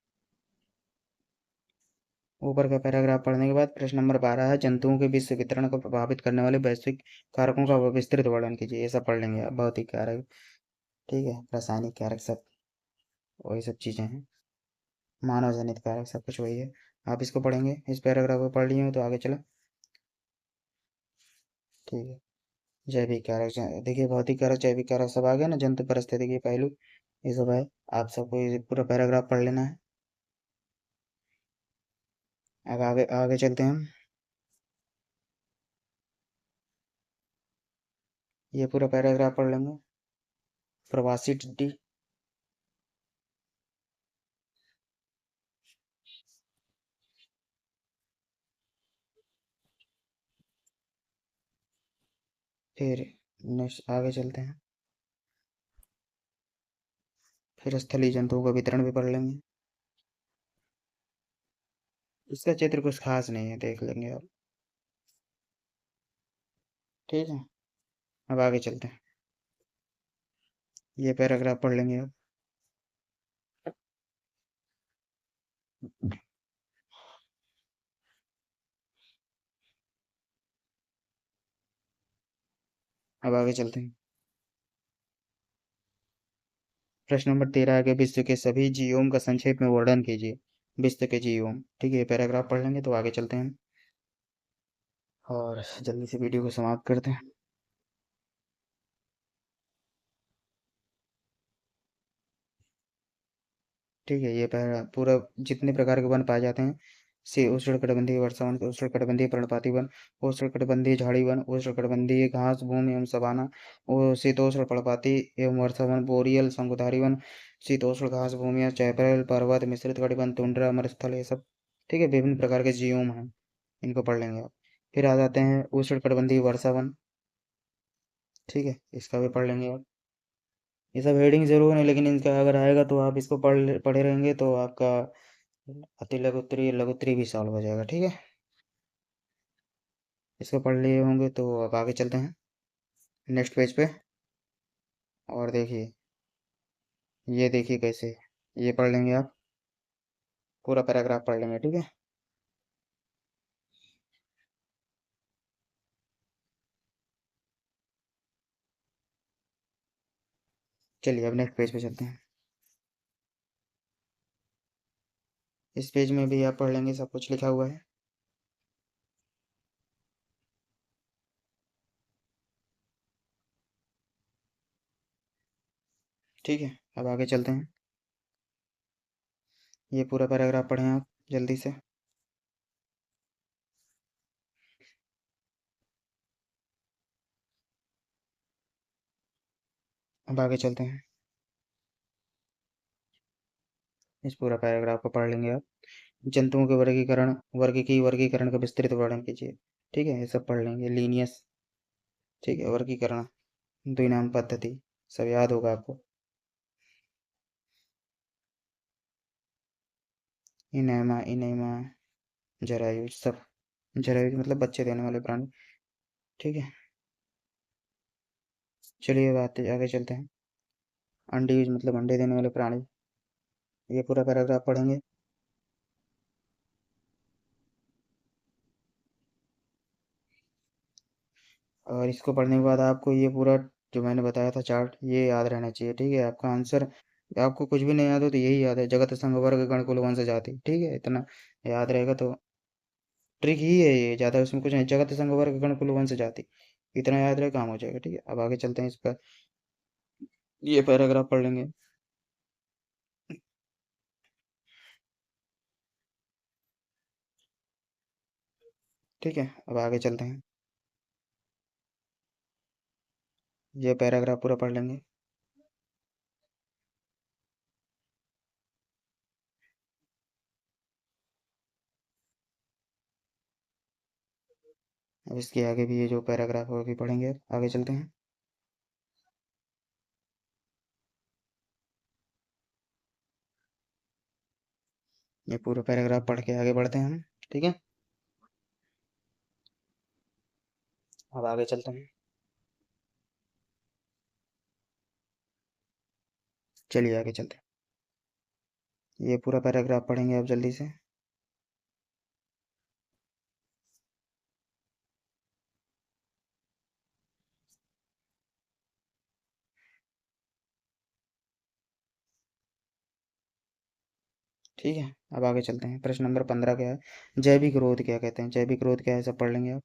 ऊपर का पैराग्राफ पढ़ने के बाद प्रश्न नंबर 12 है, जंतुओं के विश्व वितरण को प्रभावित करने वाले वैश्विक कारकों का विस्तृत वर्णन कीजिए। ये सब पढ़ लेंगे आप, भौतिक कारक, ठीक है, रासायनिक कारक, सब वही सब चीज़ें हैं, मानव जनित कारक, सब कुछ वही है। आप इसको पढ़ेंगे, इस पैराग्राफ को पढ़ लिए हो तो आगे चलो। ठीक है, जैविक कारक, देखिए भौतिक कारक, जैविक कारक सब आ गया ना, जंतु परिस्थितिकी पहलू, ये सब है। आप सबको ये पूरा पैराग्राफ पढ़ लेना है। अब आगे आगे चलते हैं हम। ये पूरा पैराग्राफ पढ़ लेंगे। प्रवासी टिड्डी, फिर नेक्स्ट आगे चलते हैं। फिर स्थलीय जंतुओं का वितरण भी पढ़ लेंगे। इसका चित्र कुछ खास नहीं है, देख लेंगे आप। ठीक है, अब आगे चलते हैं। ये पैराग्राफ पढ़ लेंगे आप। अब आगे चलते हैं। प्रश्न नंबर 13 है कि विश्व के सभी जीवों का संक्षेप में वर्णन कीजिए। विश्व के जीवों, ठीक है, ये पैराग्राफ पढ़ लेंगे तो आगे चलते हैं और जल्दी से वीडियो को समाप्त करते हैं। ठीक है, ये पूरा जितने प्रकार के वन पाए जाते हैं, से उष्णकटिबंधीय वर्षावन, उष्णकटिबंधीय पर्णपाती वन, उष्णकटिबंधीय झाड़ी वन, उष्णकटिबंधीय घास भूमि एवं सवाना, और शीतोष्ण पर्णपाती एवं वर्षावन, बोरियल शंकुधारी वन, शीतोष्ण घास भूमि, चैपरल पर्वत, मिश्रित कटिबंध, तुंड्रा, मरुस्थल, ये सब। ठीक है, विभिन्न प्रकार के जीवोम हैं, इनको पढ़ लेंगे आप। फिर आ जाते हैं उष्णकटिबंधीय वर्षावन। ठीक है, इसका भी पढ़ लेंगे आप। ये सब हेडिंग जरूर है, लेकिन इनका अगर आएगा तो आप इसको पढ़े रहेंगे तो आपका अति लघुत्तरी लघुत्तरी भी सॉल्व हो जाएगा। ठीक है, इसको पढ़ लिए होंगे तो अब आगे चलते हैं नेक्स्ट पेज पे। और देखिए, ये देखिए कैसे, ये पढ़ लेंगे आप, पूरा पैराग्राफ पढ़ लेंगे। ठीक है, चलिए अब नेक्स्ट पेज पे चलते हैं। इस पेज में भी आप पढ़ लेंगे, सब कुछ लिखा हुआ है। ठीक है, अब आगे चलते हैं। ये पूरा पैराग्राफ पढ़ें आप जल्दी से। अब आगे चलते हैं। इस पूरा पैराग्राफ को पढ़ लेंगे आप। जंतुओं के वर्गीकरण का विस्तृत वर्णन कीजिए। ठीक है, ये सब पढ़ लेंगे। लीनियस, ठीक है, वर्गीकरण, द्विनाम पद्धति, सब याद होगा आपको। इनैमा, इनैमा, जरायुज, सब। जरायुज मतलब बच्चे देने वाले प्राणी। ठीक है, चलिए बात आगे चलते हैं। अंडीज मतलब अंडे देने वाले प्राणी। ये पूरा पैराग्राफ पढ़ेंगे। और इसको पढ़ने के बाद आपको ये पूरा जो मैंने बताया था चार्ट, ये याद रहना चाहिए। ठीक है, आपका आंसर, आपको कुछ भी नहीं याद हो तो यही याद है, जगत संघ वर्ग गण कुल वंश जाति। ठीक है, इतना याद रहेगा तो ट्रिक ही है ये, ज़्यादा उसमें कुछ नहीं। जगत संघ वर्ग गण कुल वंश जाति, इतना याद रहे काम हो जाएगा। ठीक है, अब आगे चलते हैं इस पर, ये पैराग्राफ पढ़ लेंगे। ठीक है, अब आगे चलते हैं, ये पैराग्राफ पूरा पढ़ लेंगे। अब इसके आगे भी ये जो पैराग्राफ है वो भी पढ़ेंगे। अब आगे चलते हैं। ये पूरा पैराग्राफ पढ़ के आगे बढ़ते हैं हम। ठीक है, अब आगे चलते हैं। चलिए आगे चलते हैं, ये पूरा पैराग्राफ पढ़ेंगे अब जल्दी से। ठीक है, अब आगे चलते हैं। प्रश्न नंबर 15 क्या है, जैविक रोध क्या कहते हैं? जैविक रोध क्या है, सब पढ़ लेंगे आप।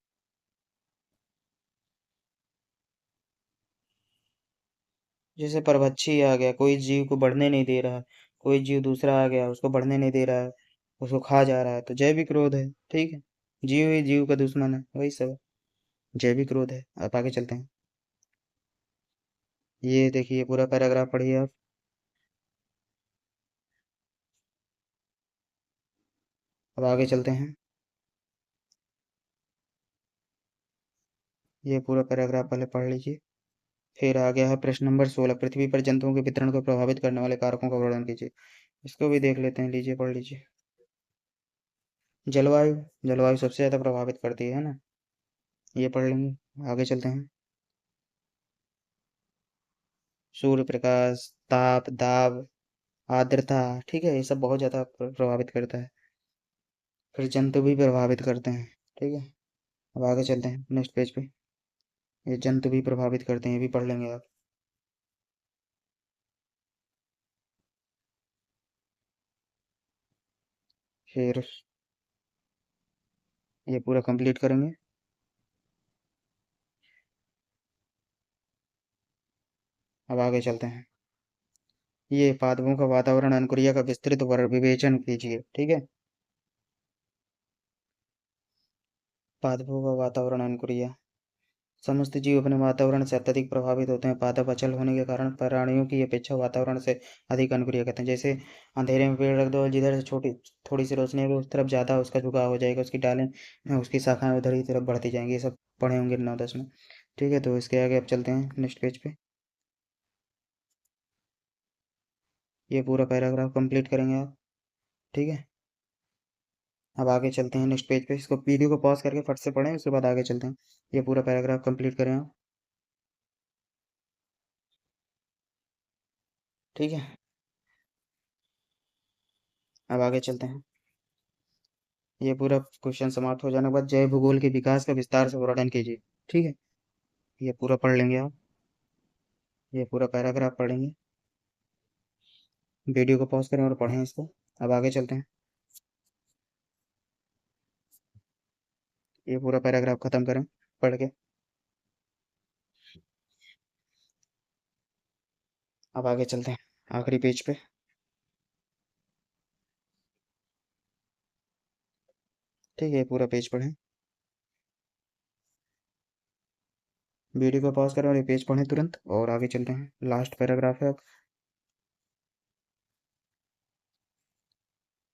जैसे परभक्षी आ गया, कोई जीव को बढ़ने नहीं दे रहा, कोई जीव दूसरा आ गया उसको बढ़ने नहीं दे रहा है, उसको खा जा रहा है, तो जैविक क्रोध है। ठीक है, जीव ही जीव का दुश्मन है, वही सब है, जैविक क्रोध है। अब आगे चलते हैं, ये देखिए पूरा पैराग्राफ पढ़िए आप। अब आगे चलते हैं, ये पूरा पैराग्राफ पहले पढ़ लीजिए। फिर आ गया है प्रश्न नंबर 16, पृथ्वी पर जंतुओं के वितरण को प्रभावित करने वाले कारकों का वर्णन कीजिए। इसको भी देख लेते हैं, लीजिए पढ़ लीजिए। जलवायु, जलवायु सबसे ज्यादा प्रभावित करती है ना, ये पढ़ लेंगे। आगे चलते हैं, सूर्य प्रकाश, ताप, दाब, आर्द्रता। ठीक है, ये सब बहुत ज्यादा प्रभावित करता है। फिर जंतु भी प्रभावित करते हैं। ठीक है, अब आगे चलते हैं नेक्स्ट पेज पे, ये जंतु भी प्रभावित करते हैं, ये भी पढ़ लेंगे आप। फिर ये पूरा कंप्लीट करेंगे। अब आगे चलते हैं, ये पादपों का वातावरण अनुक्रिया का विस्तृत विवेचन कीजिए। ठीक है, पादपों का वातावरण अनुक्रिया, समस्त जीव अपने वातावरण से अत्यधिक प्रभावित होते हैं। पादप अचल होने के कारण प्राणियों की अपेक्षा वातावरण से अधिक अनुक्रिया करते हैं। जैसे अंधेरे में पेड़ रख दो, जिधर से छोटी थोड़ी सी रोशनी है उस तरफ ज़्यादा उसका झुकाव हो जाएगा, उसकी डालें, उसकी शाखाएं उधर ही तरफ बढ़ती जाएंगी। ये सब पढ़े होंगे 9 10 में। ठीक है, तो इसके आगे अब चलते हैं नेक्स्ट पेज पे, ये पूरा पैराग्राफ कंप्लीट करेंगे आप। ठीक है, अब आगे चलते हैं नेक्स्ट पेज पे, इसको वीडियो को पॉज करके फट से पढ़ें, उसके बाद आगे चलते हैं। ये पूरा पैराग्राफ कंप्लीट करें आप। ठीक है, अब आगे चलते हैं, ये पूरा क्वेश्चन समाप्त हो जाने के बाद जैव भूगोल के विकास का विस्तार से वर्णन कीजिए। ठीक है, ये पूरा पढ़ लेंगे आप, ये पूरा पैराग्राफ पढ़ेंगे। वीडियो को पॉज करें और पढ़ें इसको। अब आगे चलते हैं, ये पूरा पैराग्राफ खत्म करें पढ़ के। अब आगे चलते हैं आखिरी पेज पे, ठीक है, ये पूरा पेज पढ़ें। वीडियो को पॉज करें और ये पेज पढ़ें तुरंत, और आगे चलते हैं, लास्ट पैराग्राफ है अब।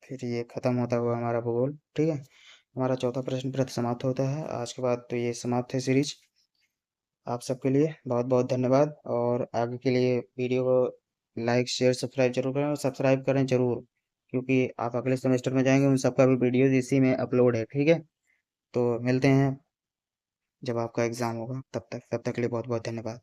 फिर ये खत्म होता हुआ हमारा भूगोल। ठीक है, हमारा चौथा प्रश्न पत्र समाप्त होता है आज के बाद। तो ये समाप्त है सीरीज। आप सबके लिए बहुत बहुत धन्यवाद, और आगे के लिए वीडियो को लाइक शेयर सब्सक्राइब जरूर करें, और सब्सक्राइब करें जरूर, क्योंकि आप अगले सेमेस्टर में जाएंगे, उन सबका भी वीडियो इसी में अपलोड है। ठीक है, तो मिलते हैं जब आपका एग्ज़ाम होगा, तब तक के लिए बहुत बहुत धन्यवाद।